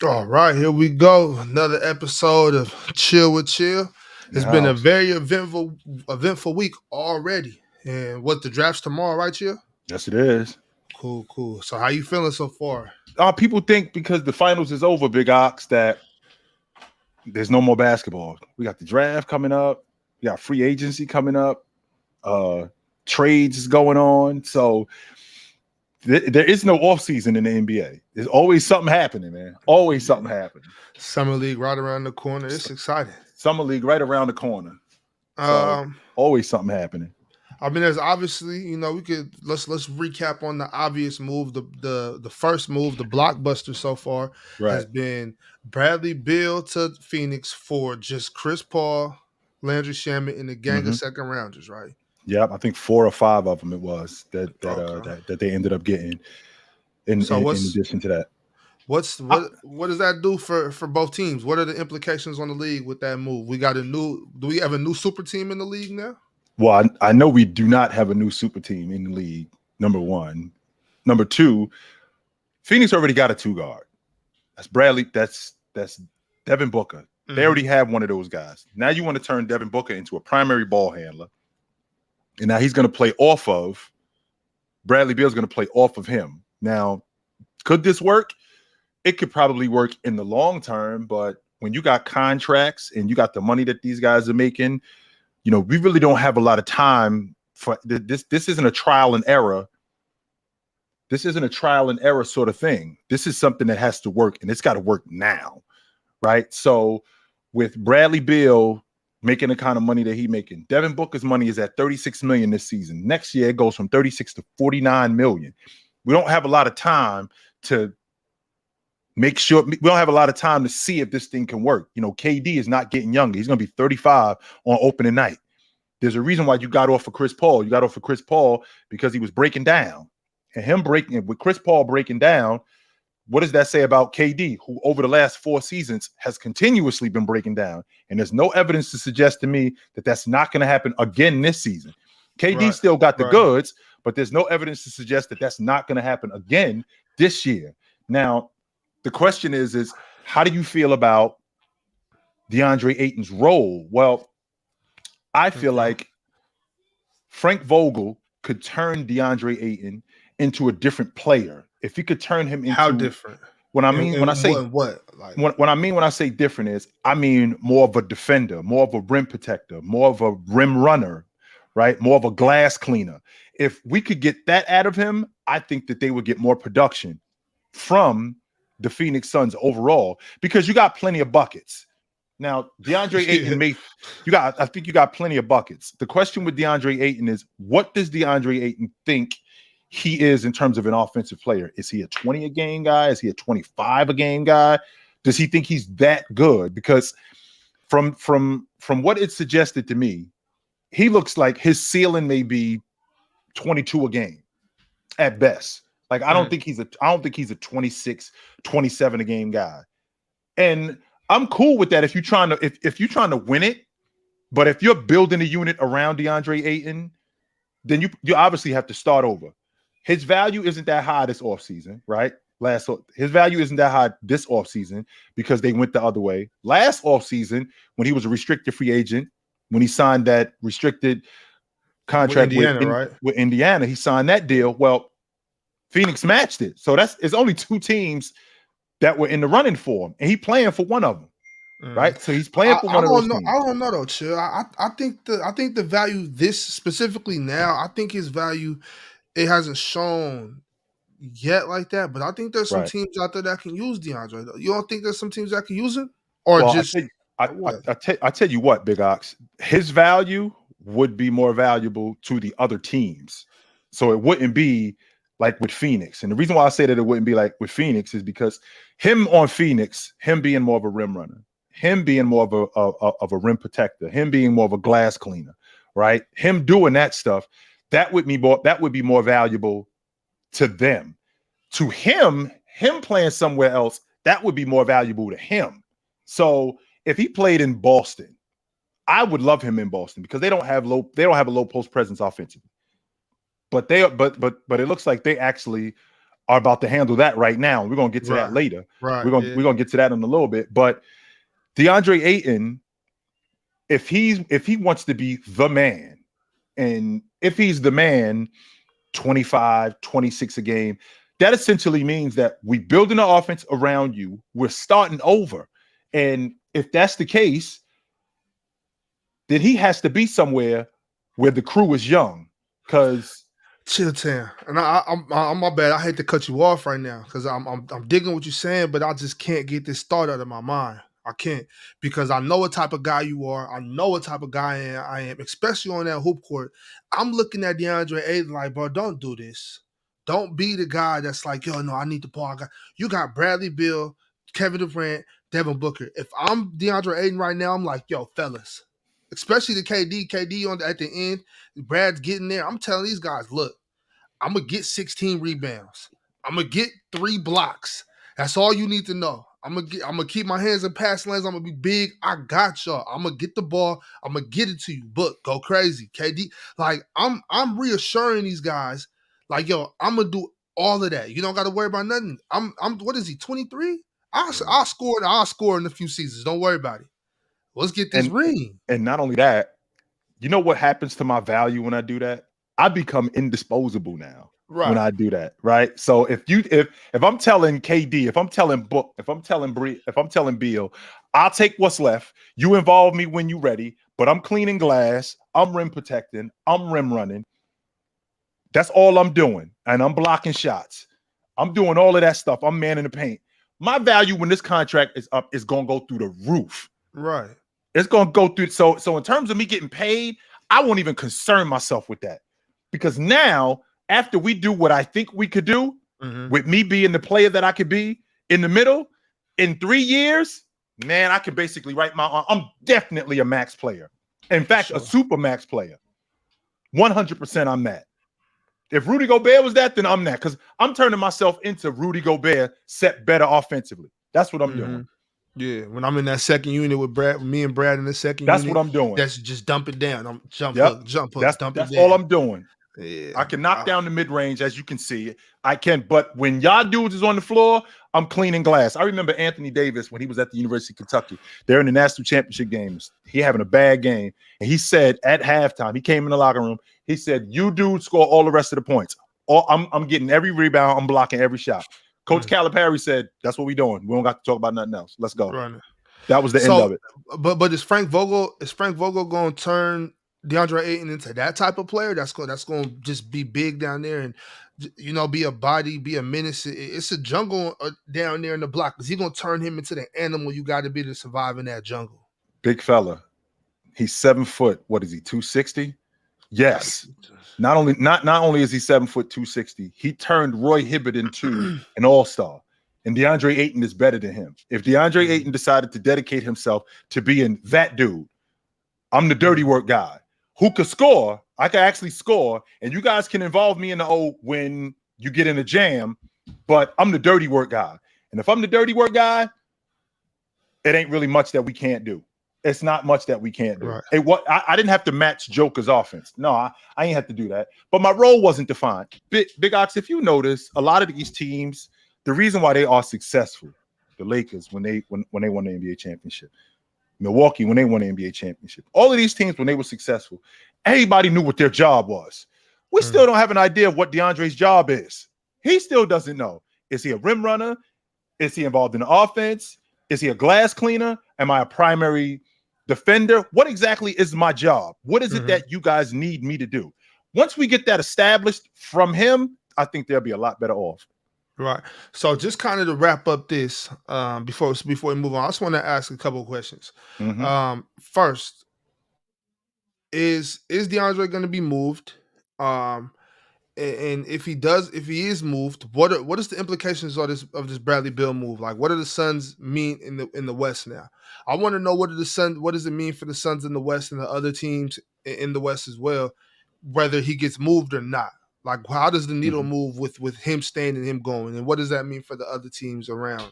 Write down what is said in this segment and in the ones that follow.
All right, here we go. Another episode of Chill with Chill. In the It's been a house. very eventful week already. And what the draft's tomorrow, right, Chill? Yes, it is. Cool. So how you feeling so far? People think because the finals is over, Big Ox, that there's no more basketball. We got the draft coming up. We got free agency coming up. Trades is going on. So there is no off season in the NBA. There's always something happening, man. Always something happening. Summer League right around the corner. It's exciting. Summer League right around the corner. So Um, always something happening. I mean, there's obviously, we could let's recap on the obvious move. The first move, the blockbuster so far, has Right. been Bradley Beal to Phoenix for just Chris Paul, Landry Shamet, and a gang of second rounders, right? Yep, I think 4 or 5 of them it was that Okay. that they ended up getting. In So addition to that, what does that do for both teams? What are the implications on the league with that move? Do we have a new super team in the league now? well, I know we do not have a new super team in the league. Number one, number two, Phoenix already got a 2 guard. That's Bradley. That's Devin Booker. They already have one of those guys. Now you want to turn Devin Booker into a primary ball handler, and now he's going to play off of Bradley Beal's going to play off of him. Now, could this work? It could probably work in the long term, but when you got contracts and you got the money that these guys are making, we really don't have a lot of time for this. This isn't a trial and error. This isn't a trial and error sort of thing. This is something that has to work, and it's got to work now, right? So with Bradley Beal making the kind of money that he's making, Devin Booker's money is at $36 million this season. Next year, it goes from 36 to 49 million. We don't have a lot of time to make sure. We don't have a lot of time to see if this thing can work. KD is not getting younger. He's going to be 35 on opening night. There's a reason why you got off of Chris Paul. You got off of Chris Paul because he was breaking down. And with Chris Paul breaking down, what does that say about KD, who over the last 4 seasons has continuously been breaking down? And there's no evidence to suggest to me that that's not going to happen again this season. KD still got the goods, but there's no evidence to suggest that that's not going to happen again this year. Now, the question is how do you feel about DeAndre Ayton's role? Well, I feel like Frank Vogel could turn DeAndre Ayton into a different player. If he could turn him into how different? When I say different is I mean more of a defender, more of a rim protector, more of a rim runner, right? More of a glass cleaner. If we could get that out of him, I think that they would get more production from the Phoenix Suns overall because you got plenty of buckets. Now, DeAndre Ayton I think you got plenty of buckets. The question with DeAndre Ayton is, what does DeAndre Ayton think he is in terms of an offensive player? Is he a 20 a game guy? Is he a 25 a game guy? Does he think he's that good? Because from what it suggested to me, he looks like his ceiling may be 22 a game at best. Like I don't think he's a 26, 27 a game guy. And I'm cool with that if you're trying to win it. But if you're building a unit around DeAndre Ayton, then you obviously have to start over. His value isn't that high this offseason, right? His value isn't that high this offseason because they went the other way. Last offseason, when he was a restricted free agent, when he signed that restricted contract with Indiana, he signed that deal. Well, Phoenix matched it. So it's only 2 teams that were in the running for him, and he playing for one of them. Right, so he's playing for one of those teams. I don't know though, Chill. I think the value this specifically now. I think his value it hasn't shown yet like that, but I think there's some teams out there that can use DeAndre. Though. You don't think there's some teams that can use him, or just I tell you what, Big Ox, his value would be more valuable to the other teams. So it wouldn't be like with Phoenix. And the reason why I say that it wouldn't be like with Phoenix is because him on Phoenix, him being more of a rim runner, him being more of a rim protector, him being more of a glass cleaner, right? Him doing that stuff, that would be more valuable to them. To him playing somewhere else, that would be more valuable to him. So if he played in Boston, I would love him in Boston because they don't have a low post presence offensively. But it looks like they actually are about to handle that right now. We're gonna get to that later. Right. We're gonna get to that in a little bit. But DeAndre Ayton, if he wants to be the man, and if he's the man, 25, 26 a game, that essentially means that we building an offense around you. We're starting over. And if that's the case, then he has to be somewhere where the crew is young. Because chill, Tam. And I'm my bad. I hate to cut you off right now because I'm digging what you're saying, but I just can't get this thought out of my mind. I can't, because I know what type of guy you are. I know what type of guy I am, especially on that hoop court. I'm looking at DeAndre Ayton like, bro, don't do this. Don't be the guy that's like, yo, no, I need the ball. You got Bradley Beal, Kevin Durant, Devin Booker. If I'm DeAndre Ayton right now, I'm like, yo, fellas, especially the KD at the end. Brad's getting there. I'm telling these guys, look, I'm going to get 16 rebounds. I'm going to get 3 blocks. That's all you need to know. I'm gonna keep my hands in passing lanes. I'm gonna be big. I got y'all. I'm gonna get the ball. I'm gonna get it to you. But go crazy, KD. Like I'm reassuring these guys. Like, yo, I'm gonna do all of that. You don't got to worry about nothing. I'm. What is he? 23. I'll score in a few seasons. Don't worry about it. Let's get this ring. And not only that, you know what happens to my value when I do that? I become indisposable now. Right. When I do that, right? So if I'm telling KD, if I'm telling Book, if I'm telling Beal, I'll take what's left. You involve me when you're ready, but I'm cleaning glass, I'm rim protecting, I'm rim running. That's all I'm doing, and I'm blocking shots. I'm doing all of that stuff. I'm manning the paint. My value when this contract is up is gonna go through the roof. Right. It's gonna go through. So in terms of me getting paid, I won't even concern myself with that, because now, after we do what I think we could do, with me being the player that I could be in the middle, in 3 years, man, I can basically write I'm definitely a max player. In fact, a super max player. 100% I'm that. If Rudy Gobert was that, then I'm that, because I'm turning myself into Rudy Gobert, set better offensively. That's what I'm doing. Yeah, when I'm in that second unit with me and Brad in the second unit. That's what I'm doing. That's just dump it down. I'm jump hook, that's dump that's it down. all I'm doing. Yeah, I can knock down the mid-range, as you can see. I can, but when y'all dudes is on the floor, I'm cleaning glass. I remember Anthony Davis when he was at the University of Kentucky. They're in the national championship games. He having a bad game, and he said at halftime, he came in the locker room. He said, "You dudes score all the rest of the points. I'm getting every rebound. I'm blocking every shot." Coach Calipari said, "That's what we doing. We don't got to talk about nothing else. Let's go." Right. That was the end of it. But is Frank Vogel going to turn DeAndre Ayton into that type of player that's going to just be big down there and, you know, be a body, be a menace? It's a jungle down there in the block. Is he going to turn him into the animal you got to be to survive in that jungle? Big fella. He's 7 foot. What is he? 260? Yes. Not only is he 7 foot 260, he turned Roy Hibbert into an all-star. And DeAndre Ayton is better than him. If DeAndre Ayton decided to dedicate himself to being that dude, I'm the dirty work guy who could score. I can actually score, and you guys can involve me in the when you get in a jam, but I'm the dirty work guy. And if I'm the dirty work guy, it ain't really much that we can't do. It's not much that we can't do. Right. I didn't have to match Joker's offense. No, I ain't have to do that. But my role wasn't defined. Big Ox, if you notice, a lot of these teams, the reason why they are successful, the Lakers, when they won the NBA championship, Milwaukee, when they won the NBA championship, all of these teams, when they were successful, everybody knew what their job was. We still don't have an idea of what DeAndre's job is. He still doesn't know. Is he a rim runner? Is he involved in the offense? Is he a glass cleaner? Am I a primary defender? What exactly is my job? What is it that you guys need me to do? Once we get that established from him, I think they'll be a lot better off. Right. So just kind of to wrap up this, before we move on, I just want to ask a couple of questions. First, is DeAndre going to be moved? And if he is moved, what is the implications of this Bradley Beal move? Like, what do the Suns mean in the West now? I want to know what does it mean for the Suns in the West and the other teams in the West as well, whether he gets moved or not. Like, how does the needle move with him staying and him going? And what does that mean for the other teams around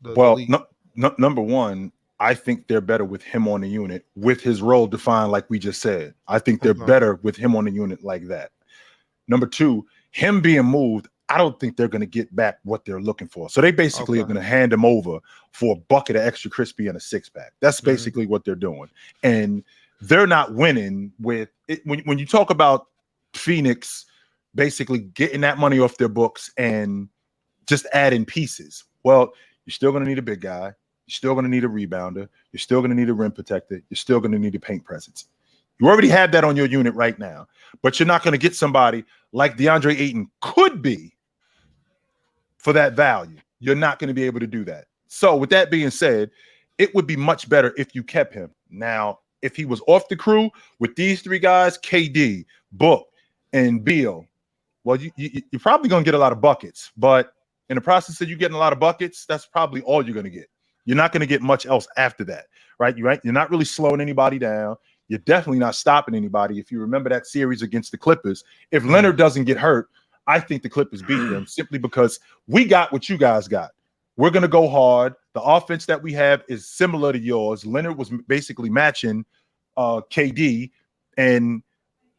the league? Number one, I think they're better with him on the unit, with his role defined like we just said. I think they're better with him on the unit like that. Number two, him being moved, I don't think they're going to get back what they're looking for. So they basically are going to hand them over for a bucket of extra crispy and a six-pack. That's basically what they're doing. And they're not winning with it. When you talk about Phoenix basically getting that money off their books and just adding pieces, well, you're still going to need a big guy. You're still going to need a rebounder. You're still going to need a rim protector. You're still going to need a paint presence. You already have that on your unit right now, but you're not going to get somebody like DeAndre Ayton could be for that value. You're not going to be able to do that. So with that being said, it would be much better if you kept him. Now, if he was off the crew with these three guys, KD, Book, and Beal, well, you're probably going to get a lot of buckets. But in the process of you getting a lot of buckets, that's probably all you're going to get. You're not going to get much else after that, right? You're not really slowing anybody down. You're definitely not stopping anybody. If you remember that series against the Clippers, if Leonard doesn't get hurt, I think the Clippers beat them simply because we got what you guys got. We're going to go hard. The offense that we have is similar to yours. Leonard was basically matching KD, and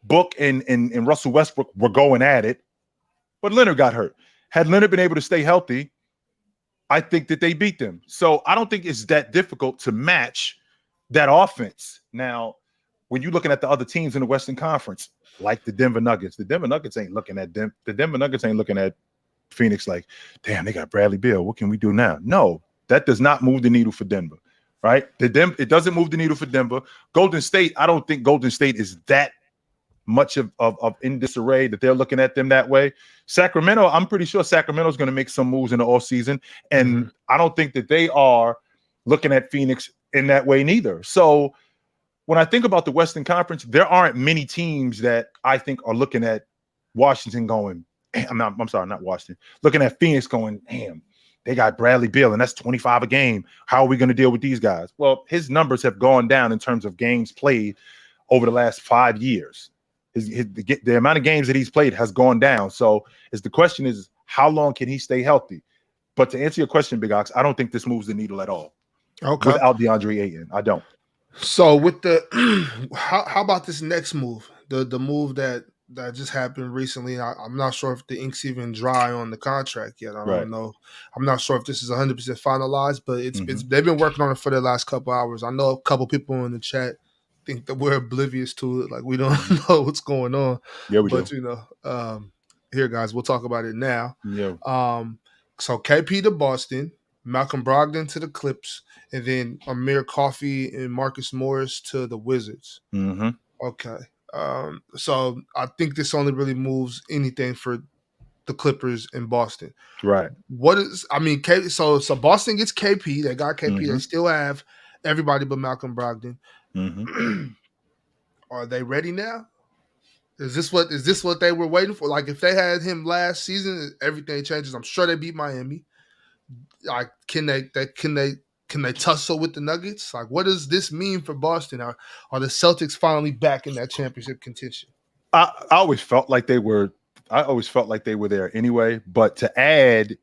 Book and Russell Westbrook were going at it, but Leonard got hurt. Had Leonard been able to stay healthy, I think that they beat them. So I don't think it's that difficult to match that offense. Now, when you're looking at the other teams in the Western Conference, like the Denver Nuggets ain't looking at them. The Denver Nuggets ain't looking at Phoenix like, damn, they got Bradley Beal. What can we do now? No, that does not move the needle for Denver, right? It doesn't move the needle for Denver. Golden State, I don't think Golden State is that much of in disarray that they're looking at them that way. Sacramento, I'm pretty sure Sacramento's going to make some moves in the offseason, and I don't think that they are looking at Phoenix in that way neither. So when I think about the Western Conference, there aren't many teams that I think are looking at Washington going, I'm sorry, not Washington, looking at Phoenix going, damn, they got Bradley Beal, and that's 25 a game. How are we going to deal with these guys? Well, his numbers have gone down in terms of games played over the last 5 years. The amount of games that he's played has gone down. So the question is, how long can he stay healthy? But to answer your question, Big Ox, I don't think this moves the needle at all. Okay. Without DeAndre Ayton, I don't. So with the how about this next move? The move that just happened recently. I'm not sure if the ink's even dry on the contract yet. I don't know. I'm not sure if this is 100% finalized, but it's they've been working on it for the last couple hours. I know a couple people in the chat think that we're oblivious to it, like we don't know what's going on. Yeah, we do. Here, guys, we'll talk about it now. Yeah. So KP to Boston, Malcolm Brogdon to the Clips, and then Amir Coffey and Marcus Morris to the Wizards. Okay. So I think this only really moves anything for the Clippers in Boston. Right. So Boston gets KP. They got KP. They still have everybody but Malcolm Brogdon. Are they ready now? Is this what they were waiting for? Like if they had him last season, everything changes. I'm sure they beat Miami. Like can they tussle with the Nuggets? Like what does this mean for Boston? Are the Celtics finally back in that championship contention? I always felt like they were there anyway. But to add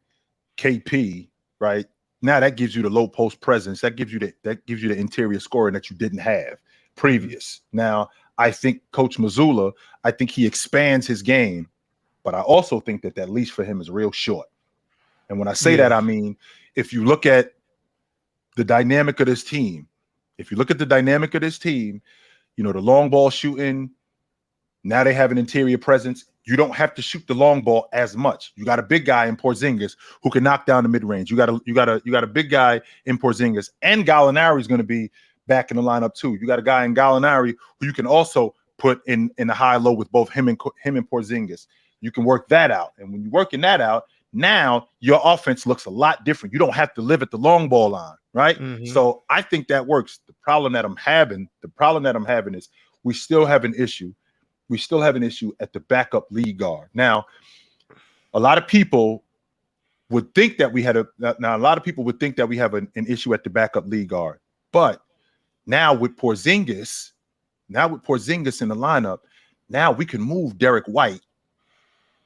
KP, right now, that gives you the low post presence. That gives you the interior scoring that you didn't have previous. Now, I think Coach Mazzulla, I think he expands his game, but I also think that leash for him is real short. And when I say that, I mean, if you look at the dynamic of this team, you know, the long ball shooting, now they have an interior presence. You don't have to shoot the long ball as much. You got a big guy in Porzingis who can knock down the mid range. You got a big guy in Porzingis, and Gallinari is going to be back in the lineup too. You got a guy in Gallinari who you can also put in the high low with both him and Porzingis. You can work that out, and when you're working that out, now your offense looks a lot different. You don't have to live at the long ball line, right? So I think that works. The problem that I'm having is we still have an issue. We still have an issue at the backup lead guard. Now, a lot of people would think that we have an issue at the backup lead guard. But now with Porzingis in the lineup, now we can move Derek White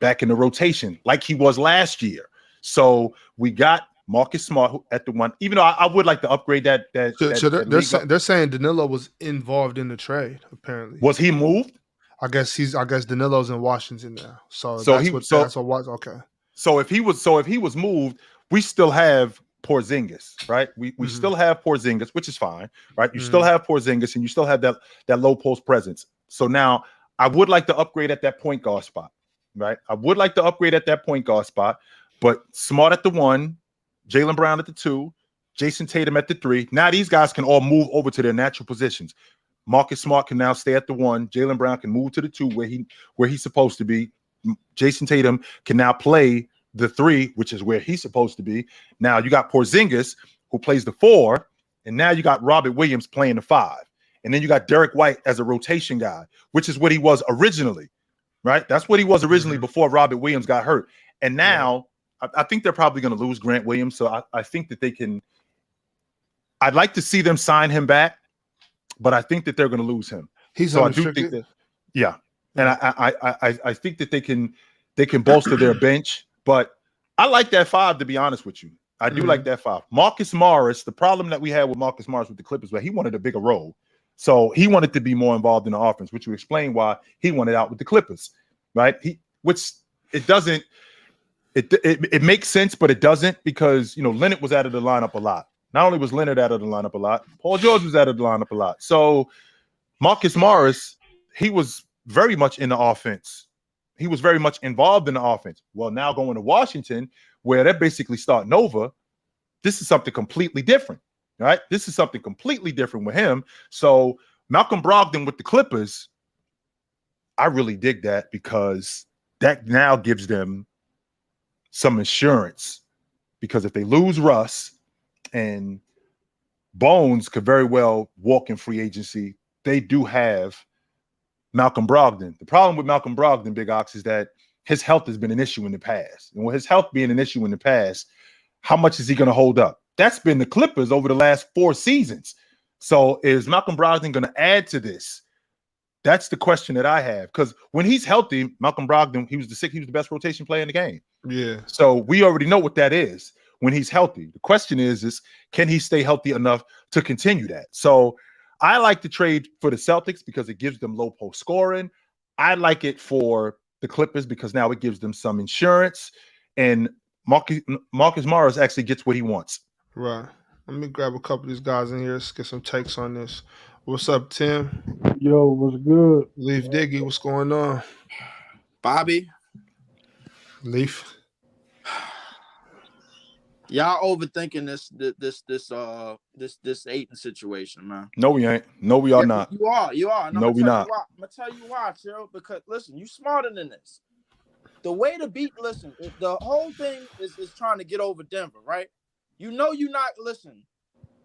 back in the rotation like he was last year. So we got Marcus Smart at the one, even though I would like to upgrade that. They're saying Danilo was involved in the trade, apparently. Was he moved? I guess Danilo's in Washington now. Okay. So if he was moved, we still have Porzingis, right? We still have Porzingis, which is fine, right? You still have Porzingis, and you still have that low post presence. So now I would like to upgrade at that point guard spot, right? I would like to upgrade at that point guard spot, but Smart at the 1, Jaylen Brown at the 2, Jason Tatum at the 3. Now these guys can all move over to their natural positions. Marcus Smart can now stay at the 1. Jaylen Brown can move to the 2 where he's supposed to be. Jason Tatum can now play the 3, which is where he's supposed to be. Now you got Porzingis, who plays the 4, and now you got Robert Williams playing the 5. And then you got Derek White as a rotation guy, which is what he was originally, right? That's what he was originally before Robert Williams got hurt. And now I think they're probably going to lose Grant Williams. So I think that they can – I'd like to see them sign him back, but I think that they're going to lose him. He's unrestricted? I do think that, and I think that they can bolster their bench, but I like that 5, to be honest with you. I do like that 5. Marcus Morris, the problem that we had with Marcus Morris with the Clippers was he wanted a bigger role. So he wanted to be more involved in the offense, which would explain why he wanted out with the Clippers, right? It makes sense, but it doesn't, because Leonard was out of the lineup a lot. Not only was Leonard out of the lineup a lot, Paul George was out of the lineup a lot. So Marcus Morris, he was very much in the offense. He was very much involved in the offense. Well, now going to Washington, where they're basically starting over, this is something completely different, right? This is something completely different with him. So Malcolm Brogdon with the Clippers, I really dig that, because that now gives them some insurance, because if they lose Russ and Bones could very well walk in free agency, they do have Malcolm Brogdon. The problem with Malcolm Brogdon, Big Ox, is that his health has been an issue in the past. And with his health being an issue in the past, how much is he going to hold up? That's been the Clippers over the last 4 seasons. So is Malcolm Brogdon going to add to this? That's the question that I have. Because when he's healthy, Malcolm Brogdon, he was the best rotation player in the game. Yeah. So we already know what that is when he's healthy. The question is can he stay healthy enough to continue that? So I like the trade for the Celtics because it gives them low post scoring. I like it for the Clippers because now it gives them some insurance, and Marcus Morris actually gets what he wants. Right. Let me grab a couple of these guys in here. Let's get some takes on this. What's up, Tim? Yo, what's good? Leaf Diggy, what's going on? Bobby. Leaf. Y'all overthinking this Ayton situation, man. No, we ain't. No, we are not. You are. No, we not. I'm gonna tell you why, chill. Because listen, you smarter than this. The way to beat, listen, the whole thing is trying to get over Denver, right? You're not, listen.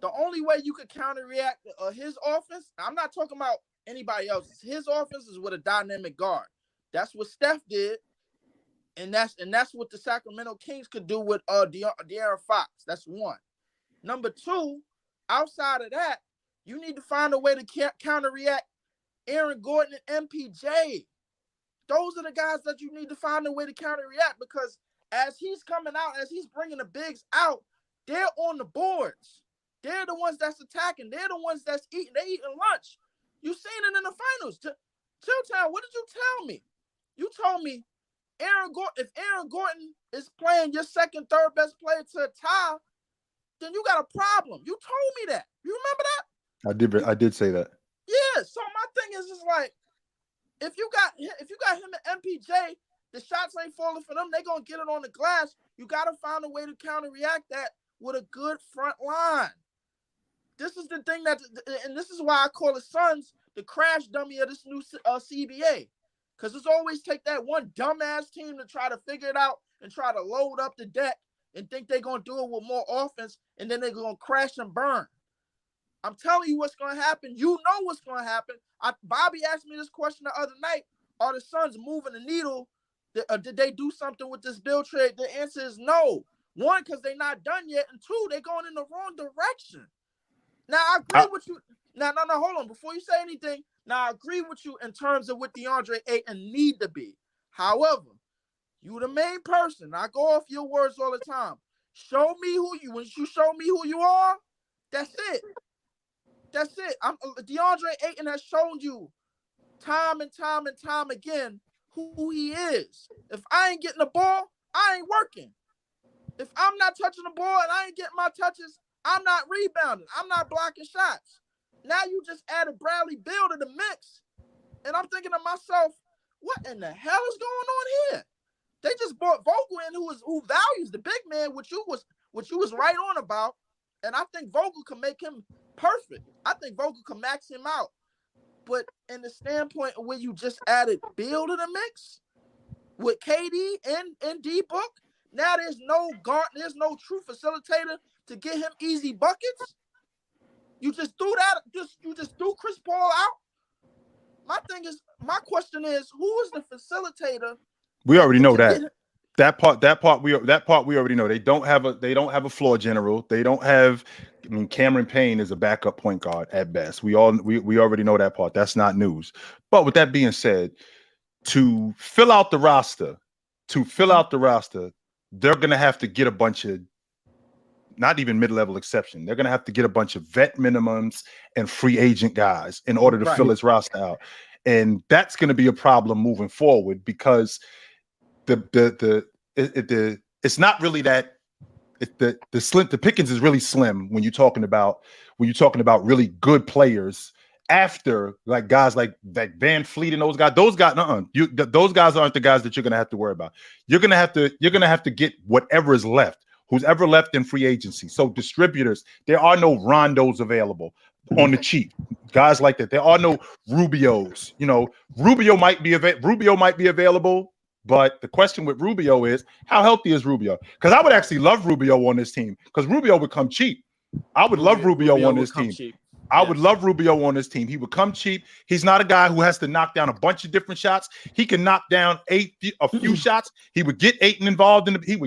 The only way you could counteract his offense, I'm not talking about anybody else's. His offense is with a dynamic guard. That's what Steph did. And that's what the Sacramento Kings could do with De'Aaron Fox. That's one. Number 2, outside of that, you need to find a way to counter-react Aaron Gordon and MPJ. Those are the guys that you need to find a way to counter-react, because as he's coming out, as he's bringing the bigs out, they're on the boards. They're the ones that's attacking. They're the ones that's eating. They're eating lunch. You seen it in the finals. Chilltown, what did you tell me? You told me if Aaron Gordon is playing your second, third best player to a tie, then you got a problem. You told me that. You remember that? I did say that. Yeah. So my thing is just like, if you got him and MPJ, the shots ain't falling for them. They're gonna get it on the glass. You gotta find a way to counter-react that with a good front line. This is the thing and this is why I call the Suns the crash dummy of this new CBA. Because it's always take that one dumbass team to try to figure it out and try to load up the deck and think they're going to do it with more offense, and then they're going to crash and burn. I'm telling you what's going to happen. You know what's going to happen. Bobby asked me this question the other night. Are the Suns moving the needle? Did they do something with this Beal trade? The answer is no. 1, because they're not done yet, and 2, they're going in the wrong direction. Now, I agree with you. Now, hold on. Before you say anything, now I agree with you in terms of what DeAndre Ayton need to be. However, you the main person. I go off your words all the time. Show me when you show me who you are, that's it. That's it. DeAndre Ayton has shown you time and time and time again who he is. If I ain't getting the ball, I ain't working. If I'm not touching the ball and I ain't getting my touches, I'm not rebounding. I'm not blocking shots. Now you just added Bradley Beal to the mix. And I'm thinking to myself, what in the hell is going on here? They just brought Vogel in who values the big man, which you was right on about. And I think Vogel can make him perfect. I think Vogel can max him out. But in the standpoint of where you just added Beal to the mix with KD and D Book, now there's no guard, there's no true facilitator to get him easy buckets. You just threw you just threw Chris Paul out. My question is, who is the facilitator? We already know that. That part we already know. They don't have a floor general. They don't have. I mean, Cameron Payne is a backup point guard at best. We already know that part. That's not news. But with that being said, to fill out the roster, they're gonna have to get a bunch of, not even mid-level exception. They're gonna have to get a bunch of vet minimums and free agent guys in order to fill his roster out, and that's gonna be a problem moving forward because it's not really that. The pickings is really slim when you're talking about really good players after like guys like Van Fleet and those guys. Those guys aren't the guys that you're gonna have to worry about. You're gonna have to get whatever is left, who's ever left in free agency. So distributors, there are no Rondos available on the cheap. Guys like that. There are no Rubios. You know, Rubio might be available. But the question with Rubio is, how healthy is Rubio? Because I would actually love Rubio on this team because Rubio would come cheap. I would love Rubio on this team. I would love Rubio on this team. He would come cheap. He's not a guy who has to knock down a bunch of different shots. He can knock down a few shots. He would get Ayton involved in the game.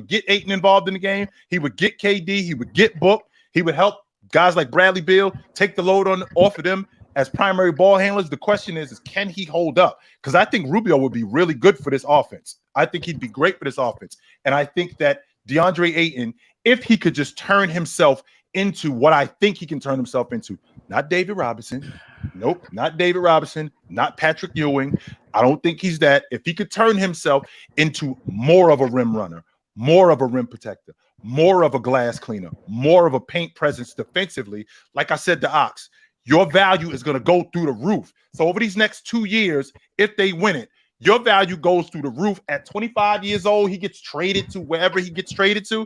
He would get KD. He would get Book. He would help guys like Bradley Beal take the load off of them as primary ball handlers. The question is can he hold up? Because I think Rubio would be really good for this offense. I think he'd be great for this offense. And I think that DeAndre Ayton, if he could just turn himself into what I think he can turn himself into, not David Robinson. Nope, not David Robinson, not Patrick Ewing. I don't think he's that. If he could turn himself into more of a rim runner, more of a rim protector, more of a glass cleaner, more of a paint presence defensively, like I said to Ox, your value is going to go through the roof. So over these next 2 years, if they win it, your value goes through the roof. At 25 years old, he gets traded to wherever he gets traded to.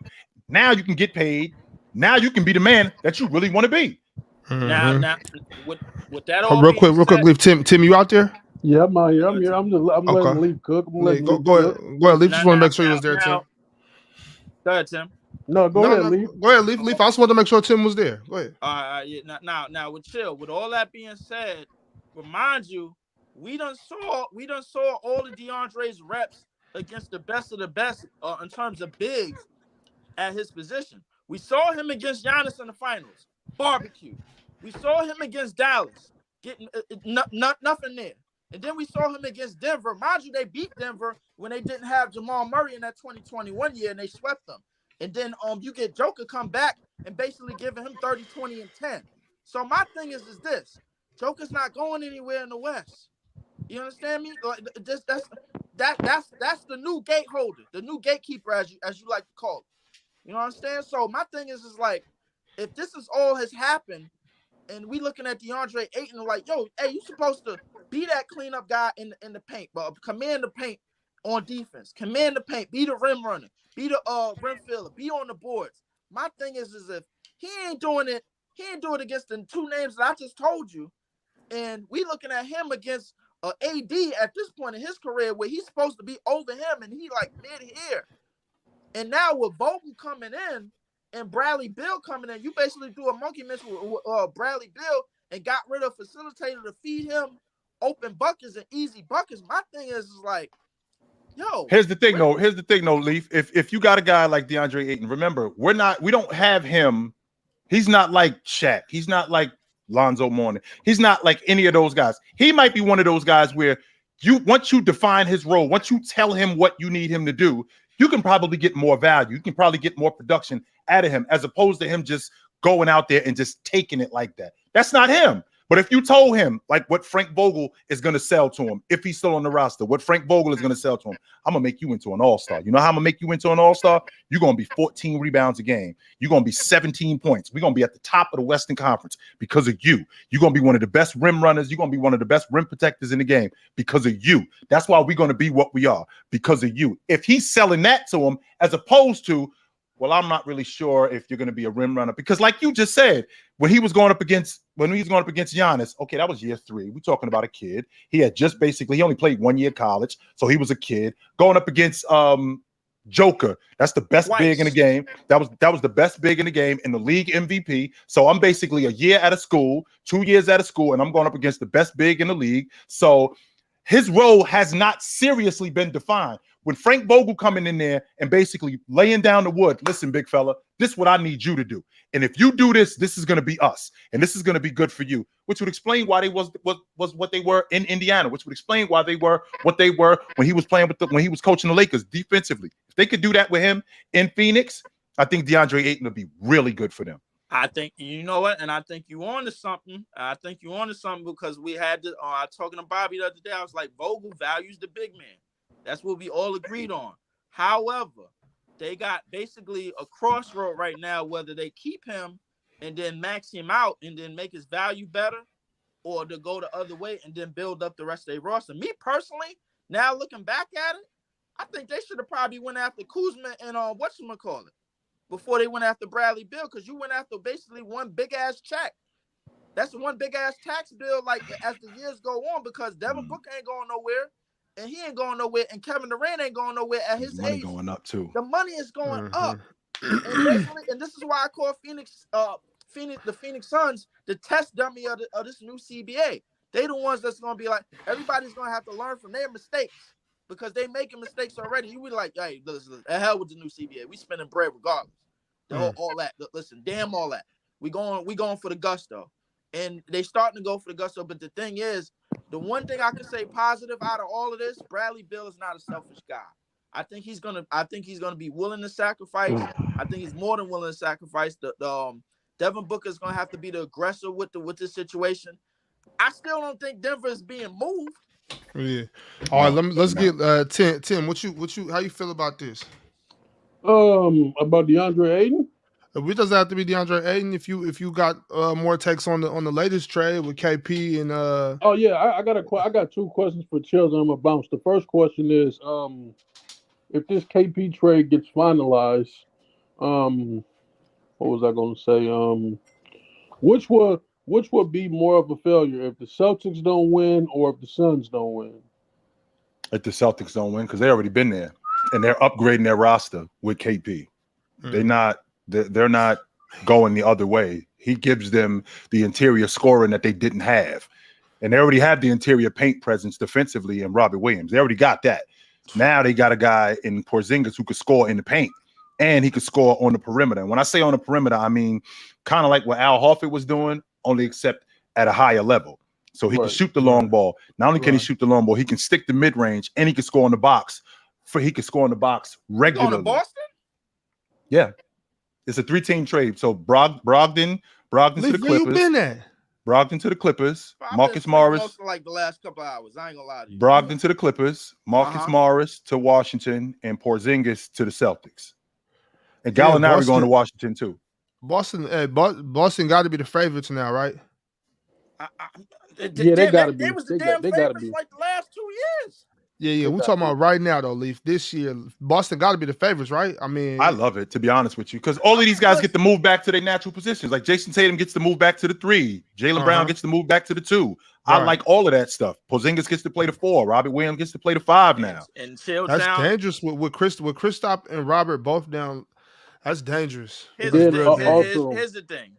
Now you can get paid. Now you can be the man that you really want to be. Mm-hmm. Now, with that all real quick, leave Tim, you out there? Yeah, I'm out here. I'm here. I'm letting Leaf cook. Go ahead, Leaf. Just want to make sure he was there, Tim. Go ahead, Tim. No, go ahead, Leaf. Go ahead, Leaf. I just wanted to make sure Tim was there. Go ahead. Yeah. Now, with all that being said, remind you, we done saw all of DeAndre's reps against the best of the best in terms of bigs at his position. We saw him against Giannis in the finals, barbecue. We saw him against Dallas, getting nothing there. And then we saw him against Denver. Mind you, they beat Denver when they didn't have Jamal Murray in that 2021 year, and they swept them. And then you get Joker come back and basically giving him 30, 20, and 10. So my thing is this. Joker's not going anywhere in the West. You understand me? That's the new gate holder, the new gatekeeper, as you like to call it. You know what I'm saying? So my thing is like, if this is all has happened, and we looking at DeAndre Ayton like, yo, hey, you supposed to be that cleanup guy in the paint, but command the paint on defense, command the paint, be the rim runner, be the rim filler, be on the boards. My thing is if he ain't doing it against the two names that I just told you, and we looking at him against AD at this point in his career where he's supposed to be over him and he like mid here. And now with Vogel coming in and Bradley Beal coming in, you basically do a monkey wrench with Bradley Beal and got rid of facilitator to feed him open buckets and easy buckets. My thing is like, yo. Here's the thing, though, Leaf. If you got a guy like DeAndre Ayton, remember, we don't have him. He's not like Shaq. He's not like Lonzo Mourning. He's not like any of those guys. He might be one of those guys where once you define his role, once you tell him what you need him to do, you can probably get more value. You can probably get more production out of him as opposed to him just going out there and just taking it like that. That's not him. But if you told him like what Frank Vogel is going to sell to him, if he's still on the roster, what Frank Vogel is going to sell to him, I'm going to make you into an all-star. You know how I'm going to make you into an all-star? You're going to be 14 rebounds a game. You're going to be 17 points. We're going to be at the top of the Western Conference because of you. You're going to be one of the best rim runners. You're going to be one of the best rim protectors in the game because of you. That's why we're going to be what we are, because of you. If he's selling that to him as opposed to, well, I'm not really sure if you're going to be a rim runner, because like you just said, when he was going up against Giannis, okay, that was year 3. We're talking about a kid. He had just he only played 1 year college, so he was a kid going up against Joker. That's the best big in the game. That was the best big in the game, in the league MVP. So I'm basically a year out of school, 2 years out of school, and I'm going up against the best big in the league. So his role has not seriously been defined. When Frank Vogel coming in there and basically laying down the wood, listen, big fella, this is what I need you to do. And if you do this, this is going to be us. And this is going to be good for you, which would explain why they was what they were in Indiana, which would explain why they were what they were when he was playing when he was coaching the Lakers defensively. If they could do that with him in Phoenix, I think DeAndre Ayton would be really good for them. I think, you know what, and I think you on to something. Because we had to, I was talking to Bobby the other day. I was like, Vogel values the big man. That's what we all agreed on. However, they got basically a crossroad right now, whether they keep him and then max him out and then make his value better, or to go the other way and then build up the rest of their roster. Me personally, now looking back at it, I think they should have probably went after Kuzma and whatchamacallit before they went after Bradley Beal, because you went after basically one big-ass check. That's one big-ass tax bill, like, as the years go on, because Devin Booker ain't going nowhere. And he ain't going nowhere, and Kevin Durant ain't going nowhere at his money age. Going up too. The money is going up, and this is why I call the Phoenix Suns the test dummy of this new CBA. They the ones that's gonna be like, everybody's gonna have to learn from their mistakes, because they making mistakes already. You be like, hey, listen, the hell with the new CBA. We spending bread regardless. All that. Listen, damn all that. We going for the gusto, and they starting to go for the gusto. But the thing is, the one thing I can say positive out of all of this, Bradley Beal is not a selfish guy. I think he's gonna be willing to sacrifice. I think he's more than willing to sacrifice. Devin Booker is gonna have to be the aggressor with this situation. I still don't think Denver is being moved. Yeah. All right. Let's get Tim. How you feel about this? About DeAndre Ayton. It doesn't have to be DeAndre Ayton. If you got more takes on the latest trade with KP and Oh yeah, I got 2 questions for Chills, and I'm gonna bounce. The first question is, if this KP trade gets finalized, what was I gonna say? Which would be more of a failure, if the Celtics don't win or if the Suns don't win? If the Celtics don't win, because they already been there and they're upgrading their roster with KP. They're not going the other way. He gives them the interior scoring that they didn't have. And they already have the interior paint presence defensively in Robert Williams. They already got that. Now they got a guy in Porzingis who could score in the paint, and he could score on the perimeter. And when I say on the perimeter, I mean kind of like what Al Horford was doing, only except at a higher level. So he can shoot the long ball. Not only can he shoot the long ball, he can stick the mid-range, and he can score in the box. He can score in the box regularly. Going to Boston? Yeah. It's a 3-team trade. So Brogdon to the Clippers. Where you been at? Brogdon to the Clippers. Marcus Morris. Like the last couple of hours. I ain't gonna lie to you. Brogdon to the Clippers. Marcus Morris to Washington, and Porzingis to the Celtics. And Gallinari going to Washington too. Boston got to be the favorites now, right? They got to be. They was the damn favorites like the last 2 years. Yeah. We're talking about right now, though, Leaf. This year, Boston got to be the favorites, right? I mean, I love it, to be honest with you, because all of these guys get to move back to their natural positions. Like Jason Tatum gets to move back to the 3. Jaylen Brown gets to move back to the 2. Right. I like all of that stuff. Porzingis gets to play the 4. Robert Williams gets to play the 5 now. And that's dangerous with Kristaps and Robert both down. That's dangerous. Here's the thing.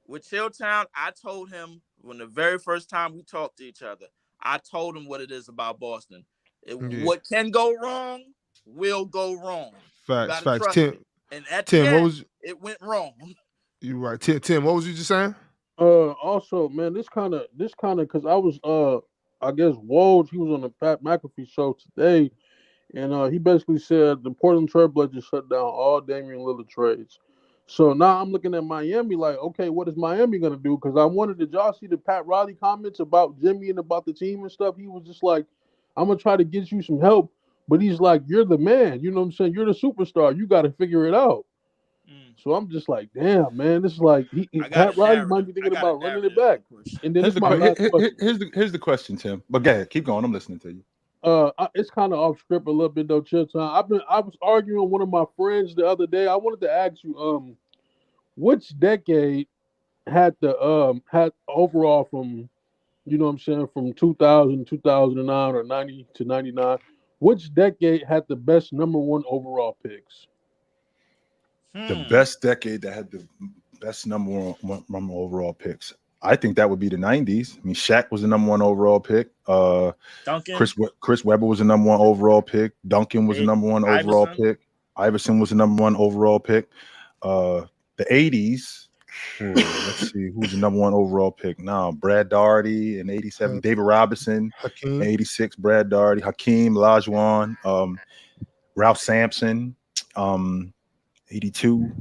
With Chilltown, I told him when the very first time we talked to each other, I told him what it is about Boston. What can go wrong will go wrong. Facts. Tim, and at Tim, it went wrong. You're right. Tim, what was you just saying? Also, man, this kind of because I was I guess Woj, he was on the Pat McAfee show today, and he basically said the Portland Trailblazers shut down all Damian Lillard trades. So now I'm looking at Miami like, okay, what is Miami gonna do? Because I wanted to, y'all see the Pat Riley comments about Jimmy and about the team and stuff. He was just like, I'm gonna try to get you some help, but he's like, you're the man. You know what I'm saying? You're the superstar. You got to figure it out. So I'm just like, damn, man, this is like Pat Riley might be thinking about running it back. And then Here's it's my last question. Here's the question, Tim. But go ahead, keep going. I'm listening to you. It's kind of off script a little bit though, Chill Time. I was arguing with one of my friends the other day. I wanted to ask you, which decade had overall from, you know what I'm saying, from 2000 2009 or 90 to 99, which decade had the best number one overall picks? The best decade that had the best number one overall picks. I think that would be the 90s. I mean, Shaq was the number one overall pick. Duncan. Chris Webber was the number one overall pick. Duncan was the number one overall pick. Iverson was the number one overall pick. The 80s. Let's see who's the number one overall pick now. Brad Daugherty in 87. David Robinson. Hakeem. 86. Brad Daugherty. Hakeem Olajuwon. Ralph Sampson. 82.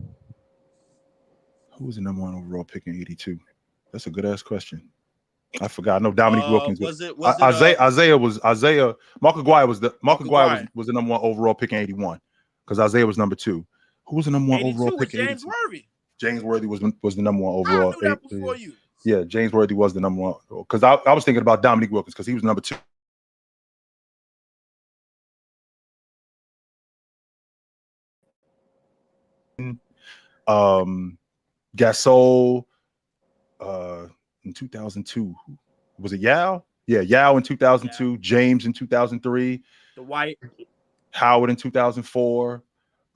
Who was the number one overall pick in 82? That's a good ass question. I forgot. I know Dominique Wilkins. Isaiah. Mark Aguirre was the number one overall pick in 81 because Isaiah was number 2. Who was the number one overall pick in 82? James Worthy. James Worthy was the number one overall. I knew that before you. Yeah, James Worthy was the number one because I was thinking about Dominique Wilkins because he was number 2. Gasol in 2002. Was it Yao? Yeah, Yao in 2002. Yeah. James in 2003. The White. Howard in 2004.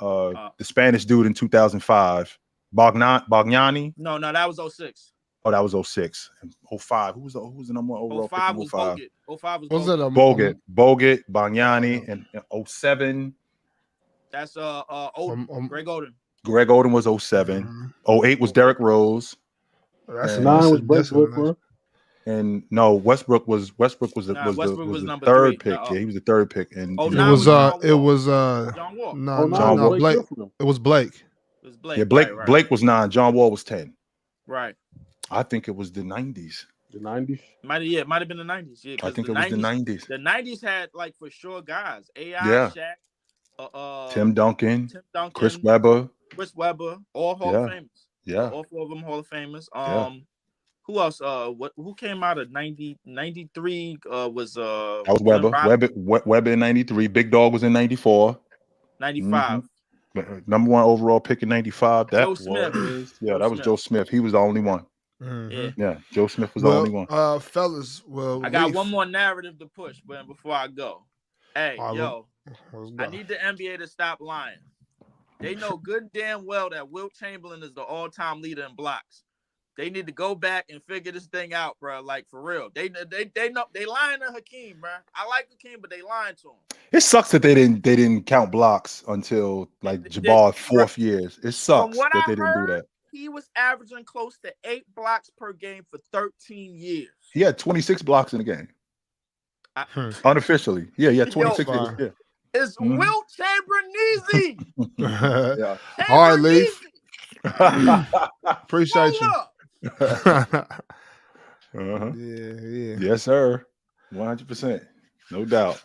The Spanish dude in 2005. Bognani. No, that was 06. Oh, that was 06. And 05. Who was the number one overall 05 was Bogut. 05 was Bogut. Bogut, Bognani, and 07. That's Greg Oden. Greg Oden was 07. 08 was Derrick Rose. That's 9 was Westbrook. And no, Westbrook was the third pick. Yeah, he was the third pick. And John Wall. No, Blake. It was Blake. Yeah, Blake was 9. John Wall was 10. Right. I think it was the 90s. The 90s? It might have been the 90s. Yeah, I think it was the 90s. The 90s had like for sure guys. AI, Shaq, Tim Duncan, Chris Webber, all Hall of Famers. Yeah. All 4 of them Hall of Famers. Who else? Who came out of 93? Was that was Webber. Webber in 93. Big Dog was in 94. 95. Number one overall pick in 95. That Joe Smith. That was Joe Smith. He was the only one. Mm-hmm. Yeah, Joe Smith was the only one. Fellas, I got one more narrative to push, but before I go, hey, I need the NBA to stop lying. They know good and damn well that Wilt Chamberlain is the all-time leader in blocks. They need to go back and figure this thing out, bro. Like for real. They know they lying to Hakeem, bro. I like Hakeem, but they lying to him. It sucks that they didn't count blocks until like Jabbar's 4th years. It sucks that they didn't do that. He was averaging close to 8 blocks per game for 13 years. He had 26 blocks in the game. Unofficially. Yeah, he had 26. Yeah. It's Wilt Chamberlain easy. Yeah. All right, Leaf. Appreciate you. Yeah. Yes, sir. 100%. No doubt.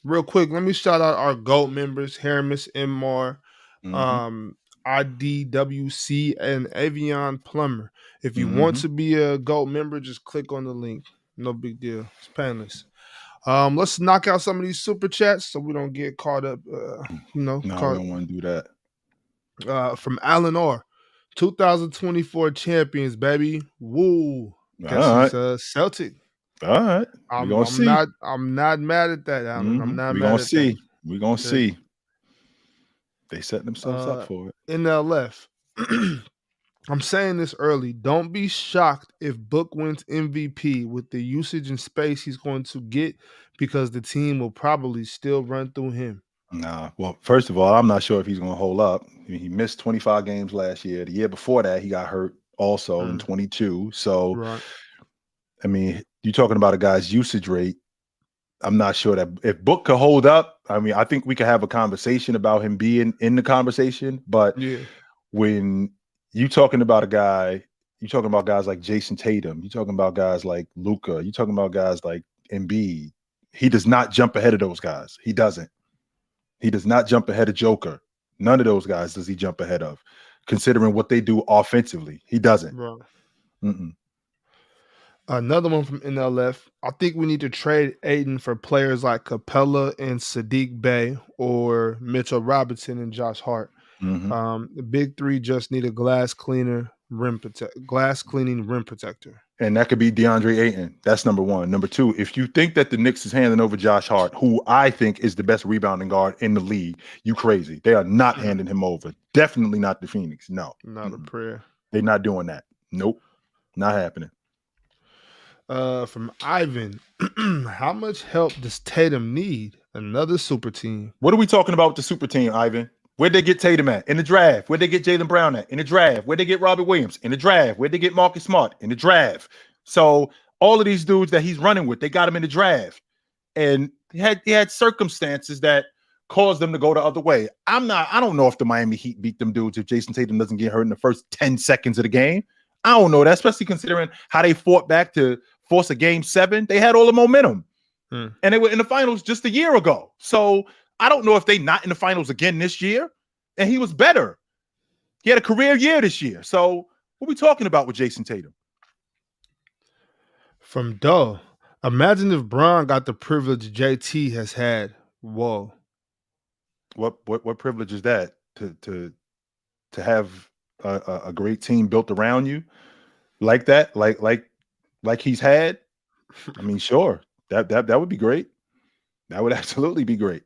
Real quick, let me shout out our GOAT members, Haramis Mr, IDWC, and Avion Plumber. If you want to be a GOAT member, just click on the link. No big deal. It's painless. Let's knock out some of these super chats so we don't get caught up. No, I don't want to do that. From Alan R. 2024 champions, baby. Woo. Guess it's Celtic. All right. I'm not mad at that, Alan. I'm not mad at that. We're going to see. They set themselves up for it. NLF. I'm saying this early. Don't be shocked if Book wins MVP with the usage and space he's going to get because the team will probably still run through him. Nah. Well, first of all, I'm not sure if he's going to hold up. I mean, he missed 25 games last year. The year before that, he got hurt also in 22. So, I mean, you're talking about a guy's usage rate. I'm not sure that if Book could hold up. I mean, I think we could have a conversation about him being in the conversation. But when you talking about a guy, you talking about guys like Jason Tatum, you talking about guys like Luka, you talking about guys like Embiid. He does not jump ahead of those guys. He doesn't. He does not jump ahead of Joker. None of those guys does he jump ahead of, considering what they do offensively. He doesn't. Bro. Another one from NLF. I think we need to trade Ayton for players like Capella and Sadiq Bey or Mitchell Robinson and Josh Hart. The big three just need a glass cleaning rim protector. And that could be DeAndre Ayton. That's number one. Number two, if you think that the Knicks is handing over Josh Hart, who I think is the best rebounding guard in the league, you crazy. They are not handing him over. Definitely not the Phoenix. No. Not a prayer. They're not doing that. Nope. Not happening. From Ivan, how much help does Tatum need? Another super team. What are we talking about with the super team, Ivan? Where'd they get Tatum at? In the draft. Where'd they get Jaylen Brown at? In the draft. Where'd they get Robert Williams? In the draft. Where'd they get Marcus Smart? In the draft. So all of these dudes that he's running with, they got him in the draft. And he had circumstances that caused them to go the other way. I don't know if the Miami Heat beat them dudes if Jason Tatum doesn't get hurt in the first 10 seconds of the game. I don't know that, especially considering how they fought back to force a game 7. They had all the momentum. And they were in the finals just a year ago. So I don't know if they not in the finals again this year. And he was better. He had a career year this year. So what are we talking about with Jason Tatum? From Doe, imagine if Bron got the privilege JT has had. Whoa. What privilege is that? To have a great team built around you like that, like he's had? I mean, sure. That would be great. That would absolutely be great.